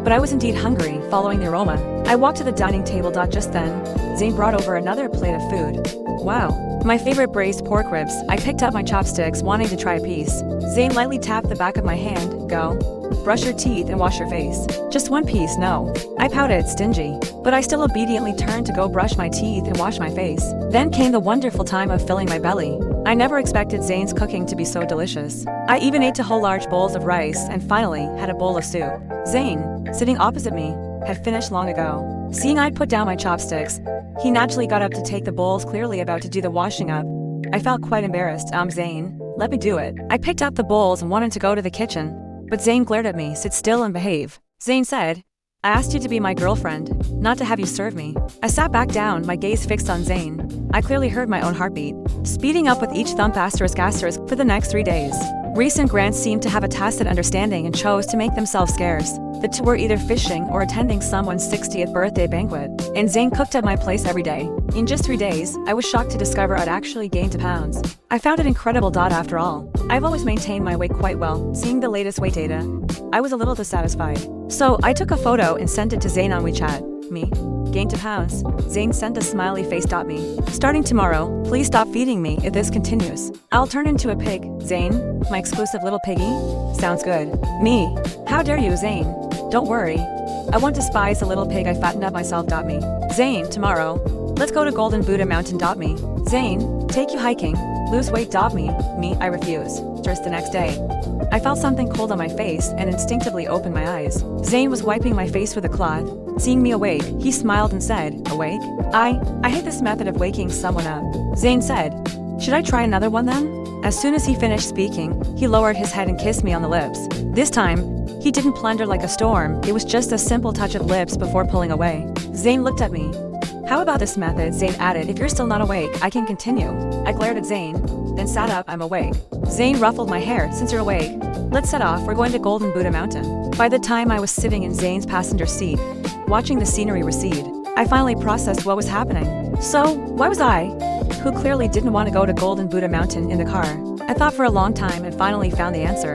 but I was indeed hungry, following the aroma. I walked to the dining table. Just then, Zayn brought over another plate of food. Wow, my favorite braised pork ribs. I picked up my chopsticks, wanting to try a piece. Zayn lightly tapped the back of my hand. "Go. Brush your teeth and wash your face." "Just one piece, no." I pouted, stingy, but I still obediently turned to go brush my teeth and wash my face. Then came the wonderful time of filling my belly. I never expected Zayn's cooking to be so delicious. I even ate 2 whole large bowls of rice and finally had a bowl of soup. Zayn, sitting opposite me, had finished long ago. Seeing I'd put down my chopsticks, he naturally got up to take the bowls, clearly about to do the washing up. I felt quite embarrassed. Zayn, let me do it." I picked up the bowls and wanted to go to the kitchen, but Zayn glared at me. "Sit still and behave." Zayn said, "I asked you to be my girlfriend, not to have you serve me." I sat back down, my gaze fixed on Zayn. I clearly heard my own heartbeat, speeding up with each thump. ***. For the next 3 days, Reese and Grant seemed to have a tacit understanding and chose to make themselves scarce. The two were either fishing or attending someone's 60th birthday banquet, and Zayn cooked at my place every day. In just 3 days, I was shocked to discover I'd actually gained 2 pounds. I found it incredible. After all, I've always maintained my weight quite well. Seeing the latest weight data, I was a little dissatisfied. So I took a photo and sent it to Zayn on WeChat. "Me? Gained 2 pounds. Zayn sent a smiley face. "Me. Starting tomorrow, please stop feeding me if this continues. I'll turn into a pig." Zayn, my exclusive little piggy? Sounds good. Me. How dare you, Zayn? Don't worry. I won't despise the little pig. I fattened up myself. Me. Zayn, tomorrow, let's go to Golden Buddha Mountain. Me. Zayn, take you hiking. Lose weight. Me. I refuse. Just the next day, I felt something cold on my face and instinctively opened my eyes. Zayn was wiping my face with a cloth. Seeing me awake, he smiled and said, "Awake? I hate this method of waking someone up." Zayn said, "Should I try another one then?" As soon as he finished speaking, he lowered his head and kissed me on the lips. This time, he didn't plunder like a storm. It was just a simple touch of lips before pulling away. Zayn looked at me. "How about this method?" Zayn added. "If you're still not awake, I can continue." I glared at Zayn, then sat up. "I'm awake." Zayn ruffled my hair. "Since you're awake, let's set off. We're going to Golden Buddha Mountain." By the time I was sitting in Zayn's passenger seat, watching the scenery recede, I finally processed what was happening. So, why was I, who clearly didn't want to go to Golden Buddha Mountain, in the car? I thought for a long time and finally found the answer.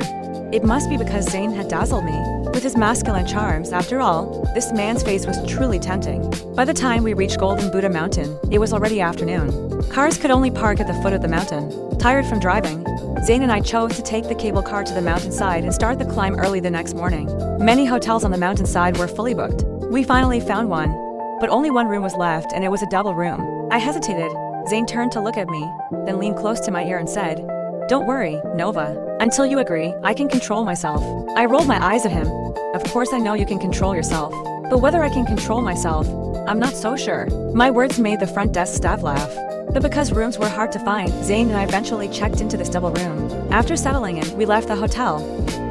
It must be because Zayn had dazzled me with his masculine charms. After all, this man's face was truly tempting. By the time we reached Golden Buddha Mountain, it was already afternoon. Cars could only park at the foot of the mountain. Tired from driving, Zayn and I chose to take the cable car to the mountainside and start the climb early the next morning. Many hotels on the mountainside were fully booked. We finally found one, but only one room was left, and it was a double room. I hesitated. Zayn turned to look at me, then leaned close to my ear and said, "Don't worry, Nova. Until you agree, I can control myself." I rolled my eyes at him. "Of course I know you can control yourself, but whether I can control myself, I'm not so sure." My words made the front desk staff laugh. But because rooms were hard to find, Zayn and I eventually checked into this double room. After settling in, we left the hotel,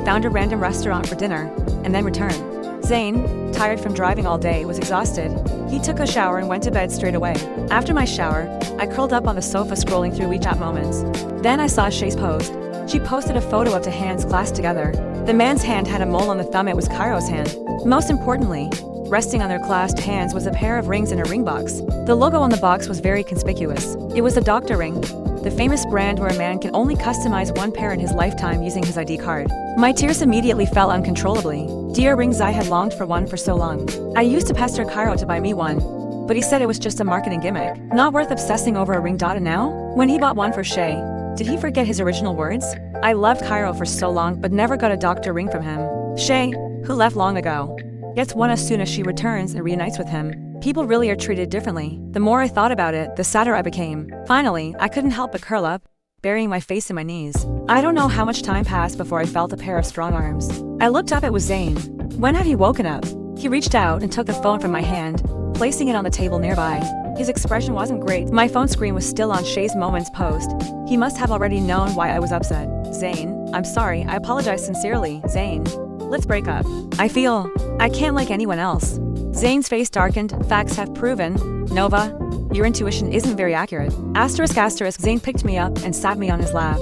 found a random restaurant for dinner, and then returned. Zayn, tired from driving all day, was exhausted. He took a shower and went to bed straight away. After my shower, I curled up on the sofa scrolling through WeChat moments. Then I saw Shay's post. She posted a photo of 2 hands clasped together. The man's hand had a mole on the thumb. It was Cairo's hand. Most importantly, resting on their clasped hands was a pair of rings in a ring box. The logo on the box was very conspicuous. It was the Dr. Ring, the famous brand where a man can only customize 1 pair in his lifetime using his ID card. My tears immediately fell uncontrollably. Dear rings, I had longed for one for so long. I used to pester Cairo to buy me one, but he said it was just a marketing gimmick, not worth obsessing over a ring. And now, when he bought one for Shay, did he forget his original words? I loved Cairo for so long but never got a Dr. Ring from him. Shay, who left long ago, gets one as soon as she returns and reunites with him. People really are treated differently. The more I thought about it, the sadder I became. Finally, I couldn't help but curl up, burying my face in my knees. I don't know how much time passed before I felt a pair of strong arms. I looked up. It was Zayn. "When have you woken up?" He reached out and took the phone from my hand, placing it on the table nearby. His expression wasn't great. My phone screen was still on Shay's Moments post. He must have already known why I was upset. "Zayn, I'm sorry. I apologize sincerely. Zayn, let's break up. I feel I can't like anyone else. Zane's face darkened. Facts have proven. Nova, your intuition isn't very accurate. Asterisk asterisk. Zane picked me up and sat me on his lap.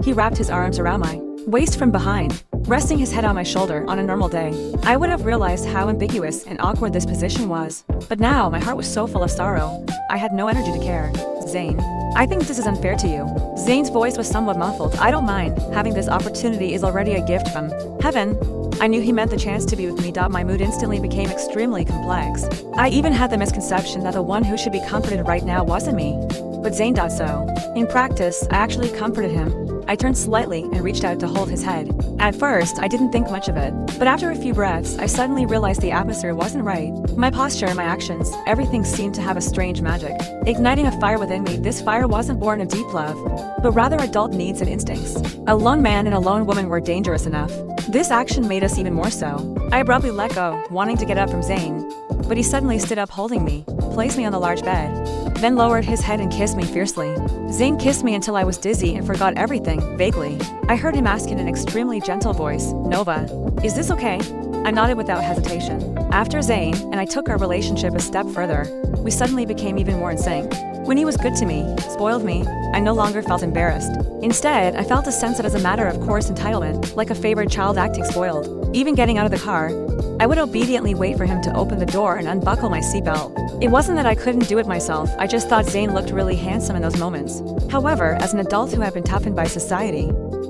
He wrapped his arms around my waist from behind, resting his head on my shoulder. On a normal day, I would have realized how ambiguous and awkward this position was. But now my heart was so full of sorrow. I had no energy to care. Zane, I think this is unfair to you. Zane's voice was somewhat muffled. I don't mind. Having this opportunity is already a gift from heaven. I knew he meant the chance to be with me. My mood instantly became extremely complex. I even had the misconception that the one who should be comforted right now wasn't me. But Zane thought so. In practice, I actually comforted him. I turned slightly and reached out to hold his head. At first, I didn't think much of it, but after a few breaths, I suddenly realized the atmosphere wasn't right. My posture, my actions, everything seemed to have a strange magic, igniting a fire within me. This fire wasn't born of deep love, but rather adult needs and instincts. A lone man and a lone woman were dangerous enough. This action made us even more so. I abruptly let go, wanting to get up from Zane, but he suddenly stood up holding me, placed me on the large bed, then lowered his head and kissed me fiercely. Zane kissed me until I was dizzy and forgot everything, vaguely. I heard him ask in an extremely gentle voice, Nova, is this okay? I nodded without hesitation. After Zane and I took our relationship a step further, we suddenly became even more in sync. When he was good to me, spoiled me, I no longer felt embarrassed. Instead, I felt a sense of as a matter of course entitlement, like a favored child acting spoiled. Even getting out of the car, I would obediently wait for him to open the door and unbuckle my seatbelt. It wasn't that I couldn't do it myself, I just thought Zane looked really handsome in those moments. However, as an adult who had been toughened by society,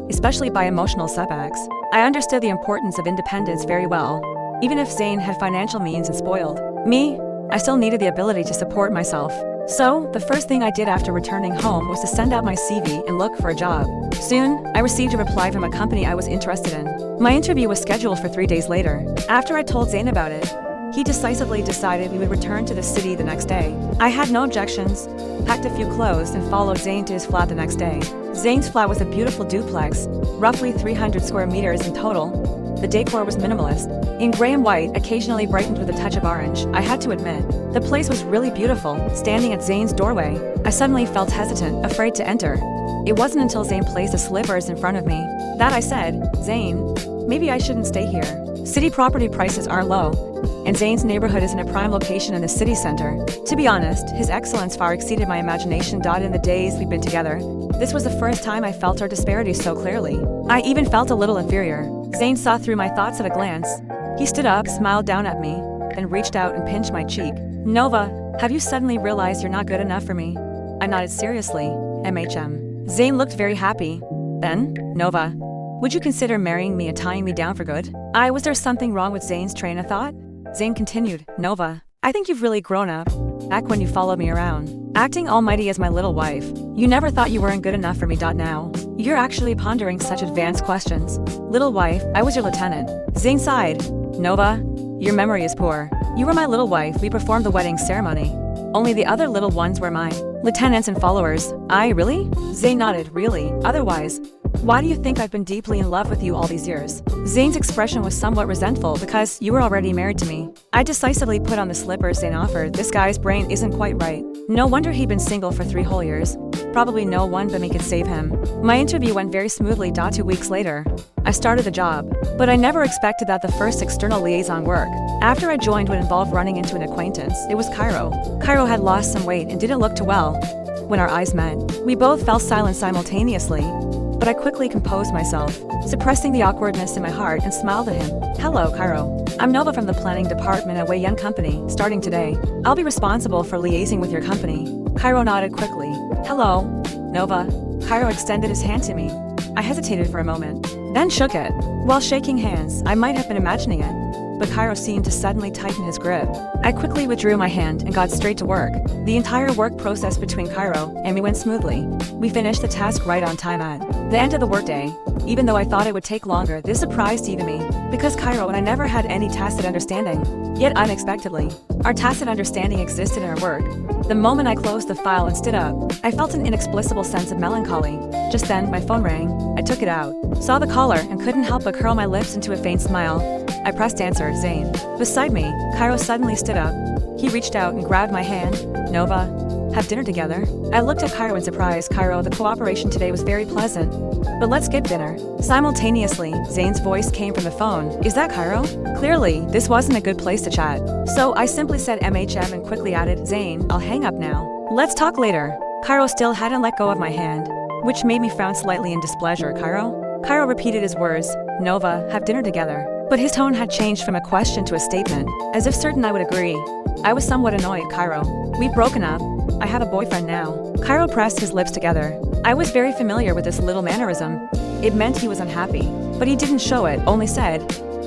especially by emotional setbacks, I understood the importance of independence very well. Even if Zane had financial means and spoiled me, I still needed the ability to support myself. So, the first thing I did after returning home was to send out my CV and look for a job. Soon, I received a reply from a company I was interested in. My interview was scheduled for 3 days later. After I told Zane about it, he decisively decided we would return to the city the next day. I had no objections, packed a few clothes, and followed Zane to his flat the next day. Zane's flat was a beautiful duplex, roughly 300 square meters in total. The decor was minimalist, in gray and white, occasionally brightened with a touch of orange. I had to admit, the place was really beautiful. Standing at Zane's doorway, I suddenly felt hesitant, afraid to enter. It wasn't until Zane placed the slippers in front of me that I said, Zane, maybe I shouldn't stay here. City property prices are low, and Zane's neighborhood is in a prime location in the city center. To be honest, his excellence far exceeded my imagination. In the days we've been together, this was the first time I felt our disparity so clearly. I even felt a little inferior. Zane saw through my thoughts at a glance. He stood up, smiled down at me, then reached out and pinched my cheek. Nova, have you suddenly realized you're not good enough for me? I nodded seriously. MHM. Zane looked very happy. Then, Nova, would you consider marrying me and tying me down for good? Was there something wrong with Zane's train of thought? Zane continued, Nova, I think you've really grown up. Back when you followed me around, acting almighty as my little wife, you never thought you weren't good enough for me. Now, you're actually pondering such advanced questions. Little wife, I was your lieutenant. Zane sighed. Nova, your memory is poor. You were my little wife. We performed the wedding ceremony. Only the other little ones were my lieutenants and followers. Really? Zane nodded. Really? Otherwise, why do you think I've been deeply in love with you all these years? Zane's expression was somewhat resentful. Because you were already married to me. I decisively put on the slippers Zane offered. This guy's brain isn't quite right. No wonder he'd been single for 3 whole years. Probably no one but me could save him. My interview went very smoothly. 2 weeks later, I started the job. But I never expected that the first external liaison work after I joined would involve running into an acquaintance. It was Cairo. Cairo had lost some weight and didn't look too well. When our eyes met, we both fell silent simultaneously. But I quickly composed myself, suppressing the awkwardness in my heart, and smiled at him. Hello, Cairo. I'm Nova from the planning department at Wei Young Company. Starting today, I'll be responsible for liaising with your company. Cairo nodded quickly. Hello, Nova. Cairo extended his hand to me. I hesitated for a moment, then shook it. While shaking hands, I might have been imagining it, but Cairo seemed to suddenly tighten his grip. I quickly withdrew my hand and got straight to work. The entire work process between Cairo and me went smoothly. We finished the task right on time at the end of the workday. Even though I thought it would take longer, this surprised even me, because Cairo and I never had any tacit understanding. Yet unexpectedly, our tacit understanding existed in our work. The moment I closed the file and stood up, I felt an inexplicable sense of melancholy. Just then, my phone rang. I took it out, saw the caller, and couldn't help but curl my lips into a faint smile. I pressed answer. Zane. Beside me, Cairo suddenly stood up. He reached out and grabbed my hand. Nova, have dinner together? I looked at Cairo in surprise. Cairo, the cooperation today was very pleasant. But let's get dinner. Simultaneously, Zane's voice came from the phone. Is that Cairo? Clearly, this wasn't a good place to chat. So I simply said MHM and quickly added, Zane, I'll hang up now. Let's talk later. Cairo still hadn't let go of my hand, which made me frown slightly in displeasure. Cairo? Cairo repeated his words. Nova, have dinner together. But his tone had changed from a question to a statement, as if certain I would agree. I was somewhat annoyed. Cairo, we've broken up. I have a boyfriend now. Cairo pressed his lips together. I was very familiar with this little mannerism. It meant he was unhappy, but he didn't show it, only said,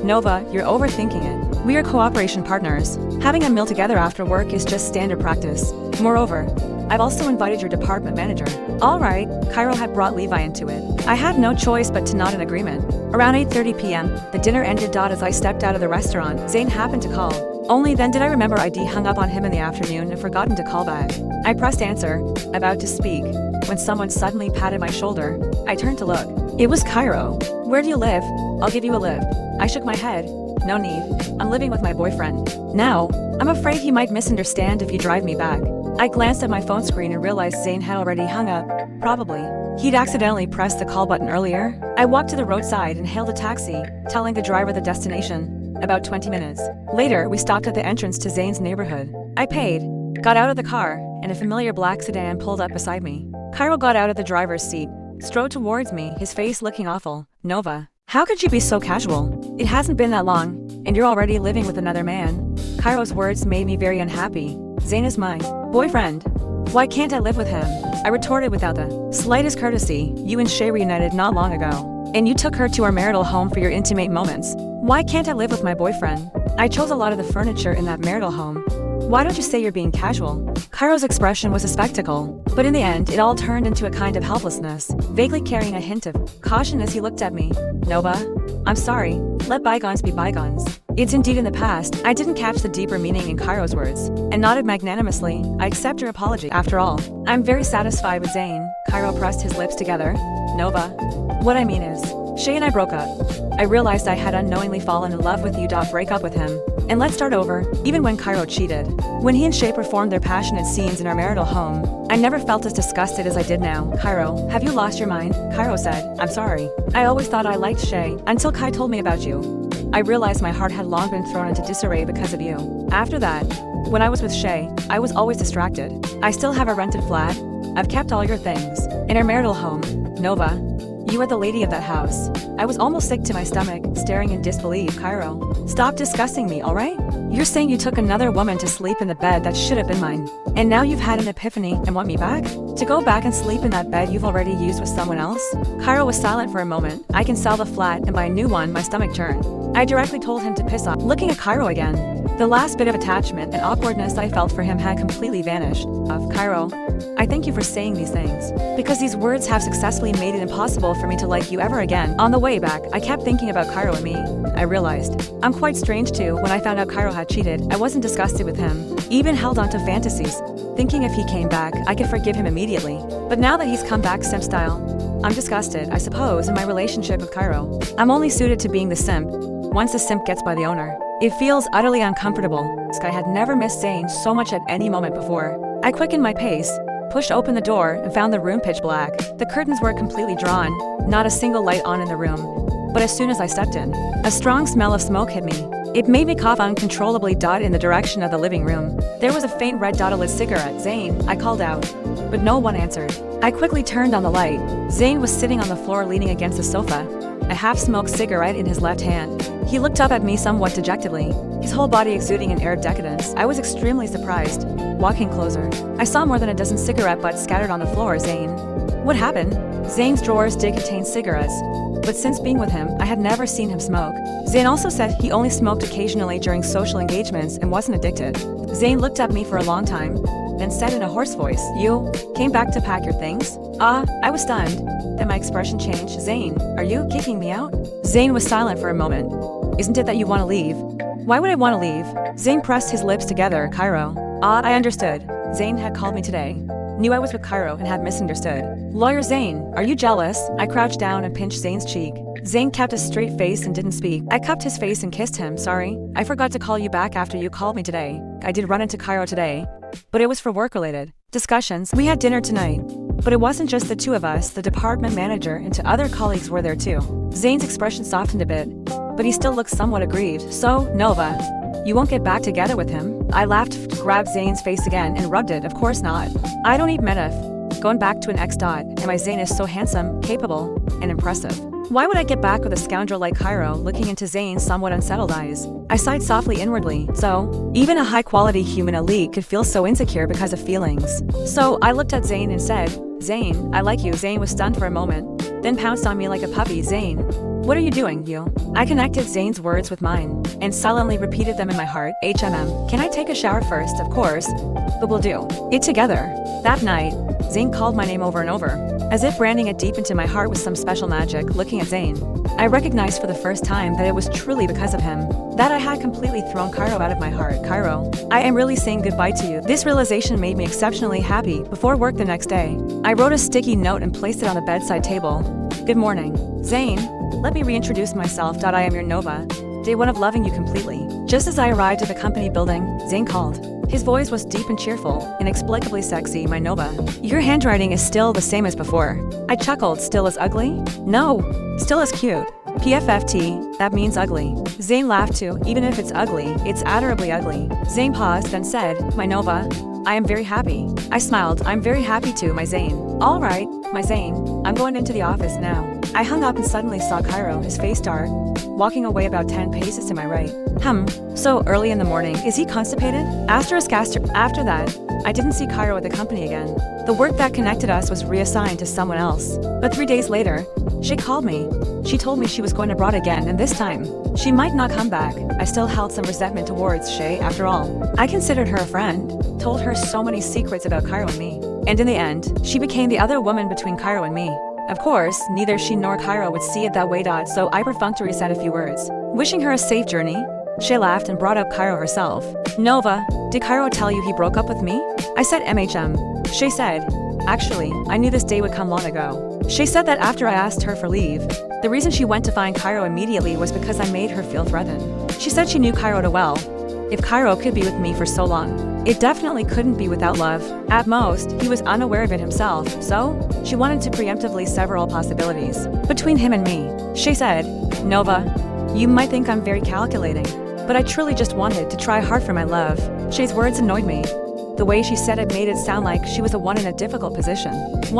Nova, you're overthinking it. We are cooperation partners. Having a meal together after work is just standard practice. Moreover, I've also invited your department manager. All right, Cairo had brought Levi into it. I had no choice but to nod in agreement. Around 8:30 p.m., the dinner ended. As I stepped out of the restaurant, Zane happened to call. Only then did I remember I'd hung up on him in the afternoon and forgotten to call back. I pressed answer, about to speak, when someone suddenly patted my shoulder. I turned to look. It was Cairo. Where do you live? I'll give you a lift. I shook my head. No need. I'm living with my boyfriend. Now, I'm afraid he might misunderstand if you drive me back. I glanced at my phone screen and realized Zane had already hung up. Probably. He'd accidentally pressed the call button earlier. I walked to the roadside and hailed a taxi, telling the driver the destination. About 20 minutes. Later, we stopped at the entrance to Zane's neighborhood. I paid, got out of the car, and a familiar black sedan pulled up beside me. Cairo got out of the driver's seat, strode towards me, his face looking awful. Nova, how could you be so casual? It hasn't been that long, and you're already living with another man. Cairo's words made me very unhappy. Zane is my boyfriend. Why can't I live with him? I retorted without the slightest courtesy. You and Shay reunited not long ago, and you took her to our marital home for your intimate moments. Why can't I live with my boyfriend? I chose a lot of the furniture in that marital home. Why don't you say you're being casual? Cairo's expression was a spectacle, but in the end, it all turned into a kind of helplessness, vaguely carrying a hint of caution as he looked at me. Nova, I'm sorry. Let bygones be bygones. It's indeed in the past. I didn't catch the deeper meaning in Cairo's words, and nodded magnanimously. I accept your apology. After all, I'm very satisfied with Zane. Cairo pressed his lips together. Nova, what I mean is, Shay and I broke up. I realized I had unknowingly fallen in love with you. Break up with him. And let's start over. Even when Cairo cheated, when he and Shay performed their passionate scenes in our marital home, I never felt as disgusted as I did now. Cairo, have you lost your mind? Cairo said, I'm sorry. I always thought I liked Shay, until Kai told me about you. I realized my heart had long been thrown into disarray because of you. After that, when I was with Shay, I was always distracted. I still have a rented flat. I've kept all your things. In our marital home, Nova, you are the lady of that house. I was almost sick to my stomach, staring in disbelief. Cairo, stop discussing me, alright? You're saying you took another woman to sleep in the bed that should have been mine. And now you've had an epiphany and want me back? To go back and sleep in that bed you've already used with someone else? Cairo was silent for a moment. I can sell the flat and buy a new one. My stomach turned. I directly told him to piss off. Looking at Cairo again, the last bit of attachment and awkwardness I felt for him had completely vanished. Cairo, I thank you for saying these things, because these words have successfully made it impossible for me to like you ever again. On the way back, I kept thinking about Cairo and me. I realized I'm quite strange too. When I found out Cairo had cheated, I wasn't disgusted with him, even held on to fantasies, thinking if he came back, I could forgive him immediately. But now that he's come back simp style, I'm disgusted, I suppose, in my relationship with Cairo. I'm only suited to being the simp once the simp gets by the owner. It feels utterly uncomfortable. I had never missed Zane so much at any moment before. I quickened my pace, pushed open the door, and found the room pitch black. The curtains were completely drawn, not a single light on in the room. But as soon as I stepped in, a strong smell of smoke hit me. It made me cough uncontrollably. In the direction of the living room. There was a faint red dot-lit cigarette. Zane, I called out, but no one answered. I quickly turned on the light. Zane was sitting on the floor leaning against the sofa, a half-smoked cigarette in his left hand. He looked up at me somewhat dejectedly, his whole body exuding an air of decadence. I was extremely surprised. Walking closer, I saw more than a dozen cigarette butts scattered on the floor. Zane. What happened? Zane's drawers did contain cigarettes, but since being with him, I had never seen him smoke. Zane also said he only smoked occasionally during social engagements and wasn't addicted. Zane looked at me for a long time, then said in a hoarse voice, You came back to pack your things? I was stunned. Then my expression changed. Zane, are you kicking me out? Zane was silent for a moment. Isn't it that you want to leave? Why would I want to leave? Zane pressed his lips together. Cairo. I understood. Zane had called me today. Knew I was with Cairo and had misunderstood. Lawyer Zane, are you jealous? I crouched down and pinched Zane's cheek. Zane kept a straight face and didn't speak. I cupped his face and kissed him. Sorry, I forgot to call you back after you called me today. I did run into Cairo today, but it was for work-related discussions. We had dinner tonight, but it wasn't just the two of us. The department manager and two other colleagues were there too. Zane's expression softened a bit, but he still looked somewhat aggrieved. So, Nova, you won't get back together with him? I laughed, grabbed Zane's face again and rubbed it. Of course not. I don't need Medif. Going back to an ex. And my Zane is so handsome, capable, and impressive. Why would I get back with a scoundrel like Cairo? Looking into Zane's somewhat unsettled eyes, I sighed softly inwardly. So, even a high-quality human elite could feel so insecure because of feelings. So, I looked at Zane and said, Zane, I like you. Zane was stunned for a moment, then pounced on me like a puppy. Zane, what are you doing, you? I connected Zane's words with mine, and silently repeated them in my heart. Can I take a shower first? Of course, but we'll do it together. That night, Zane called my name over and over, as if branding it deep into my heart with some special magic. Looking at Zane, I recognized for the first time that it was truly because of him that I had completely thrown Cairo out of my heart. Cairo, I am really saying goodbye to you. This realization made me exceptionally happy. Before work the next day, I wrote a sticky note and placed it on the bedside table. Good morning, Zane. Let me reintroduce myself. I am your Nova. Day one of loving you completely. Just as I arrived at the company building, Zane called. His voice was deep and cheerful, inexplicably sexy. My Nova, your handwriting is still the same as before. I chuckled. Still as ugly? No, still as cute. PFFT, that means ugly. Zane laughed too. Even if it's ugly, it's adorably ugly. Zane paused, then said, my Nova, I am very happy. I smiled. I'm very happy too, my Zane. All right, my Zane, I'm going into the office now. I hung up and suddenly saw Cairo, his face dark, walking away about 10 paces to my right. So early in the morning, is he constipated? After that, I didn't see Cairo at the company again. The work that connected us was reassigned to someone else. But 3 days later, she called me. She told me she was going abroad again, and this time, she might not come back. I still held some resentment towards Shay. After all, I considered her a friend, told her so many secrets about Cairo and me. And in the end, she became the other woman between Cairo and me. Of course, neither she nor Cairo would see it that way. So I perfunctorily said a few words, wishing her a safe journey. She laughed and brought up Cairo herself. Nova, did Cairo tell you he broke up with me? I said She said, actually, I knew this day would come long ago. She said that after I asked her for leave, the reason she went to find Cairo immediately was because I made her feel threatened. She said she knew Cairo too well. If Cairo could be with me for so long, it definitely couldn't be without love. At most, he was unaware of it himself, so she wanted to preemptively sever all possibilities between him and me. She said, Nova, you might think I'm very calculating, but I truly just wanted to try hard for my love. Shay's words annoyed me. The way she said it made it sound like she was the one in a difficult position.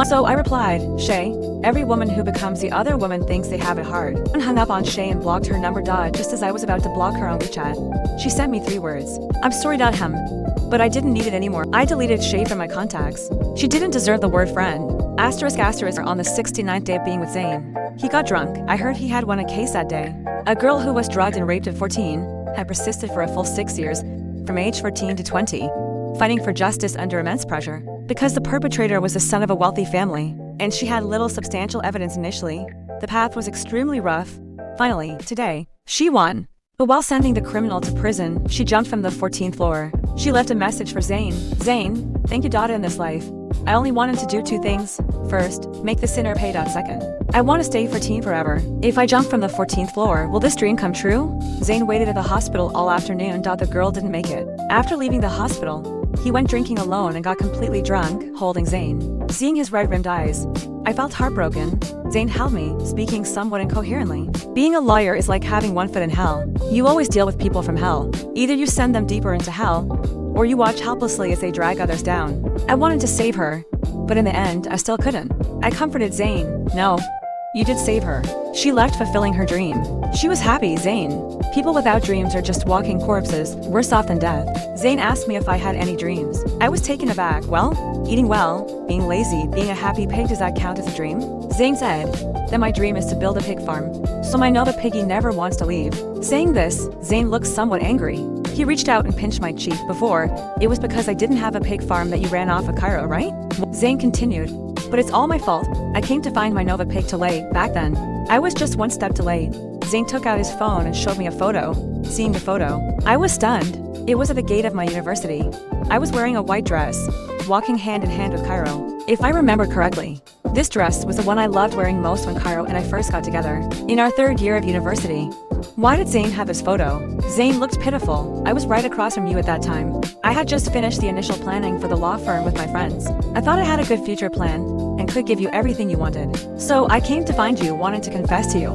So I replied, Shay, every woman who becomes the other woman thinks they have it hard. I hung up on Shay and blocked her number. Just as I was about to block her on WeChat, she sent me 3 words. I'm sorry. But I didn't need it anymore. I deleted Shay from my contacts. She didn't deserve the word friend. Asterisk on the 69th day of being with Zane, he got drunk. I heard he had won a case that day. A girl who was drugged and raped at 14 had persisted for a full 6 years, from age 14 to 20, fighting for justice under immense pressure. Because the perpetrator was the son of a wealthy family, and she had little substantial evidence initially, the path was extremely rough. Finally, today, she won. But while sending the criminal to prison, she jumped from the 14th floor. She left a message for Zane. Zane, thank you. In this life, I only wanted to do 2 things. First, make the sinner pay. Second, I want to stay 14 forever. If I jump from the 14th floor, will this dream come true? Zane waited at the hospital all afternoon. The girl didn't make it. After leaving the hospital, he went drinking alone and got completely drunk, holding Zane. Seeing his red-rimmed eyes, I felt heartbroken. Zane held me, speaking somewhat incoherently. Being a lawyer is like having one foot in hell. You always deal with people from hell. Either you send them deeper into hell, or you watch helplessly as they drag others down. I wanted to save her, but in the end, I still couldn't. I comforted Zane. No, you did save her. She left fulfilling her dream. She was happy. Zane, people without dreams are just walking corpses, worse off than death. Zane asked me if I had any dreams. I was taken aback. Well, eating well, being lazy, being a happy pig, does that count as a dream? Zane said, then my dream is to build a pig farm, so my Nova piggy never wants to leave. Saying this, Zane looked somewhat angry. He reached out and pinched my cheek. Before, it was because I didn't have a pig farm that you ran off of Cairo, right? Zane continued, but it's all my fault. I came to find my Nova pig too late. Back then, I was just one step too late. Zane took out his phone and showed me a photo. Seeing the photo, I was stunned. It was at the gate of my university. I was wearing a white dress, walking hand in hand with Cairo. If I remember correctly, this dress was the one I loved wearing most when Cairo and I first got together. In our 3rd year of university, Why did Zayn have this photo? Zayn looked pitiful. I was right across from you at that time. I had just finished the initial planning for the law firm with my friends. I thought I had a good future plan and could give you everything you wanted. So I came to find you, wanted to confess to you.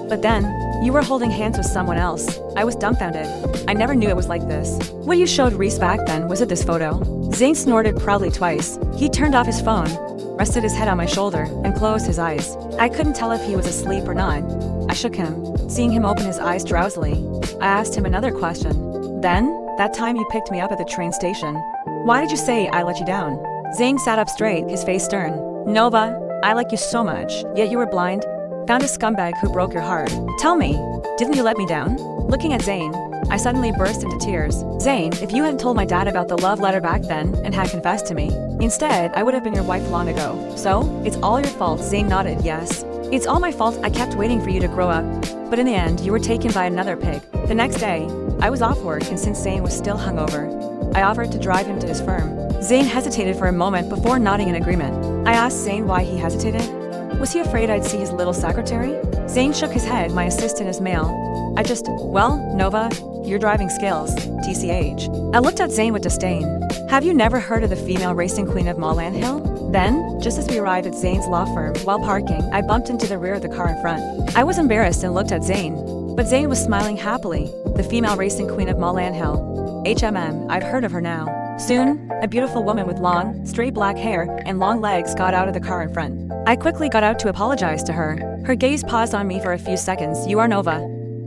But then, you were holding hands with someone else. I was dumbfounded. I never knew it was like this. What you showed Reese back then, was it this photo? Zayn snorted proudly twice. He turned off his phone, rested his head on my shoulder, and closed his eyes. I couldn't tell if he was asleep or not. I shook him, seeing him open his eyes drowsily. I asked him another question. Then, that time you picked me up at the train station. Why did you say I let you down? Zayn sat up straight, his face stern. Nova, I like you so much, yet you were blind. Found a scumbag who broke your heart. Tell me, didn't you let me down? Looking at Zayn, I suddenly burst into tears. Zayn, if you hadn't told my dad about the love letter back then and had confessed to me, instead, I would have been your wife long ago. So, it's all your fault. Zayn nodded, yes. It's all my fault. I kept waiting for you to grow up. But in the end, you were taken by another pig. The next day, I was off work, and since Zayn was still hungover, I offered to drive him to his firm. Zayn hesitated for a moment before nodding in agreement. I asked Zayn why he hesitated. Was he afraid I'd see his little secretary? Zayn shook his head. My assistant is male. Well, Nova, your driving skills, TCH. I looked at Zayn with disdain. Have you never heard of the female racing queen of Mullan Hill? Then, just as we arrived at Zayn's law firm, while parking, I bumped into the rear of the car in front. I was embarrassed and looked at Zayn. But Zayn was smiling happily. The female racing queen of Mullan Hill. I've heard of her now. Soon, a beautiful woman with long, straight black hair and long legs got out of the car in front. I quickly got out to apologize to her. Her gaze paused on me for a few seconds. You are Nova.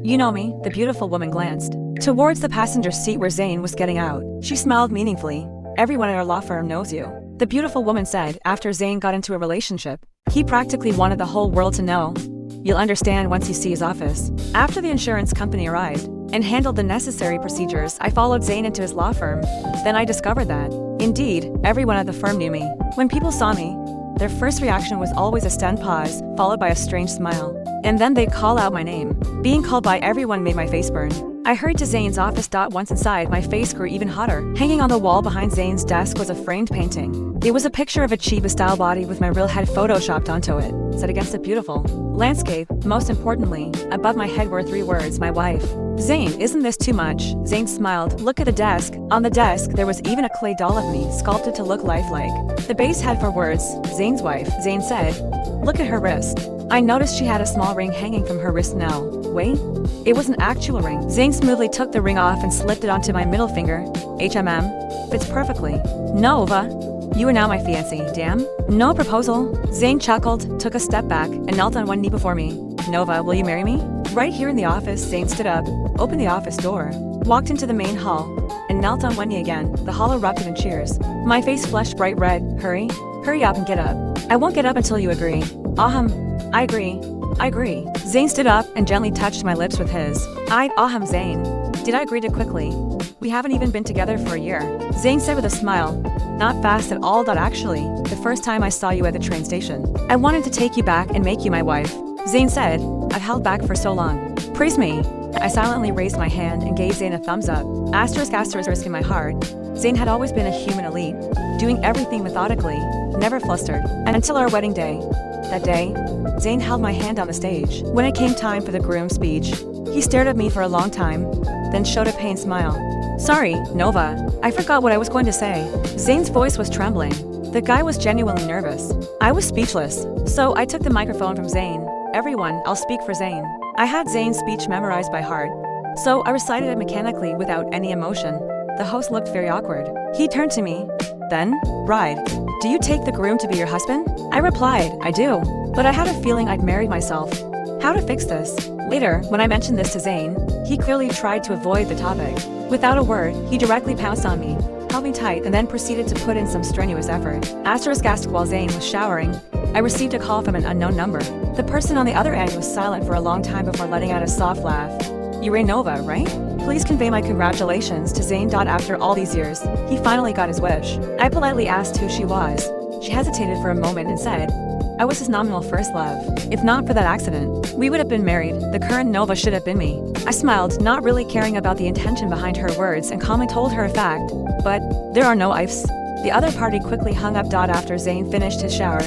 You know me, the beautiful woman glanced towards the passenger seat where Zayn was getting out. She smiled meaningfully. Everyone at our law firm knows you, the beautiful woman said after Zayn got into a relationship. He practically wanted the whole world to know. You'll understand once you see his office. After the insurance company arrived and handled the necessary procedures, I followed Zayn into his law firm. Then I discovered that, indeed, everyone at the firm knew me. When people saw me, their first reaction was always a stunned pause, followed by a strange smile. And then they'd call out my name. Being called by everyone made my face burn. I hurried to Zayn's office. Once inside, my face grew even hotter. Hanging on the wall behind Zayn's desk was a framed painting. It was a picture of a chiba-style body with my real head photoshopped onto it, set against a beautiful landscape. Most importantly, above my head were 3 words, my wife. Zayn, isn't this too much? Zayn smiled. Look at the desk. On the desk, there was even a clay doll of me, sculpted to look lifelike. The base had 4 words, Zayn's wife. Zayn said, look at her wrist. I noticed she had a small ring hanging from her wrist now. Wait, it was an actual ring. Zayn smoothly took the ring off and slipped it onto my middle finger. Fits perfectly. Nova, you are now my fiancé. Damn. No proposal. Zayn chuckled, took a step back, and knelt on one knee before me. Nova, will you marry me? Right here in the office. Zayn stood up, opened the office door, walked into the main hall, and knelt on one knee again. The hall erupted in cheers. My face flushed bright red. Hurry up and get up. I won't get up until you agree. I agree. Zayn stood up and gently touched my lips with his. Zayn. Did I agree too quickly? We haven't even been together for a year. Zayn said with a smile. Not fast at all. Actually, the first time I saw you at the train station, I wanted to take you back and make you my wife. Zayn said, I've held back for so long. Praise me. I silently raised my hand and gave Zayn a thumbs up. Asterisk in my heart. Zayn had always been a human elite, doing everything methodically, never flustered. And until our wedding day. That day, Zayn held my hand on the stage. When it came time for the groom's speech, he stared at me for a long time, then showed a pained smile. Sorry, Nova, I forgot what I was going to say. Zayn's voice was trembling. The guy was genuinely nervous. I was speechless, so I took the microphone from Zayn. Everyone, I'll speak for Zayn. I had Zayn's speech memorized by heart, so I recited it mechanically without any emotion. The host looked very awkward. He turned to me. Then, bride, do you take the groom to be your husband? I replied, I do, but I had a feeling I'd married myself. How to fix this? Later, when I mentioned this to Zayn, he clearly tried to avoid the topic. Without a word, he directly pounced on me, held me tight, and then proceeded to put in some strenuous effort. While Zayn was showering, I received a call from an unknown number. The person on the other end was silent for a long time before letting out a soft laugh. You're Nova, right? Please convey my congratulations to Zayn. After all these years, he finally got his wish. I politely asked who she was. She hesitated for a moment and said, I was his nominal first love. If not for that accident, we would have been married. The current Nova should have been me. I smiled, not really caring about the intention behind her words, and calmly told her a fact. But there are no ifs. The other party quickly hung up. After Zayn finished his shower,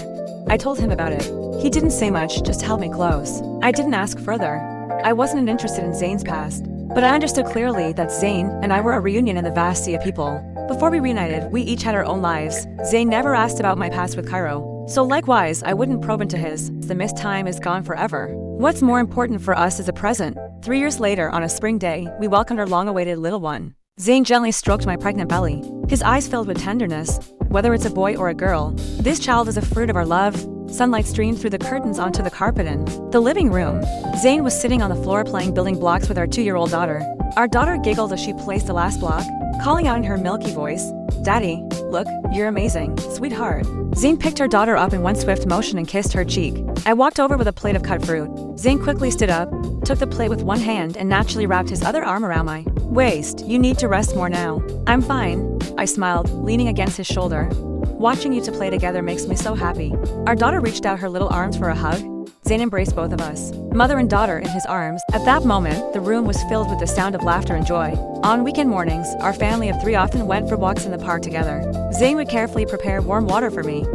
I told him about it. He didn't say much, just held me close. I didn't ask further. I wasn't interested in Zane's past, but I understood clearly that Zane and I were a reunion in the vast sea of people. Before we reunited, we each had our own lives. Zane never asked about my past with Cairo, so likewise, I wouldn't probe into his. The missed time is gone forever. What's more important for us is the present. 3 years later, on a spring day, we welcomed our long-awaited little one. Zane gently stroked my pregnant belly, his eyes filled with tenderness. Whether it's a boy or a girl, this child is a fruit of our love. Sunlight streamed through the curtains onto the carpet in the living room. Zane was sitting on the floor playing building blocks with our 2-year-old daughter. Our daughter giggled as she placed the last block, calling out in her milky voice, "Daddy, look, you're amazing, sweetheart." Zane picked her daughter up in one swift motion and kissed her cheek. I walked over with a plate of cut fruit. Zane quickly stood up, took the plate with one hand and naturally wrapped his other arm around my waist. "You need to rest more now." "I'm fine," I smiled, leaning against his shoulder. "Watching you two play together makes me so happy." Our daughter reached out her little arms for a hug. Zane embraced both of us, mother and daughter, in his arms. At that moment, the room was filled with the sound of laughter and joy. On weekend mornings, our family of 3 often went for walks in the park together. Zane would carefully prepare warm water for me,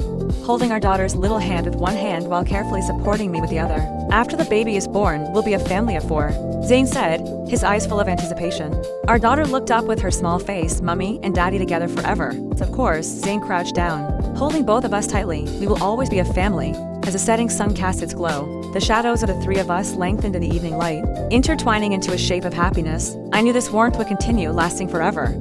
holding our daughter's little hand with one hand while carefully supporting me with the other. "After the baby is born, we'll be a family of 4, Zane said, his eyes full of anticipation. Our daughter looked up with her small face, "Mummy and Daddy together forever." Of course, Zane crouched down, holding both of us tightly. "We will always be a family." As the setting sun cast its glow, the shadows of the 3 of us lengthened in the evening light, intertwining into a shape of happiness. I knew this warmth would continue, lasting forever.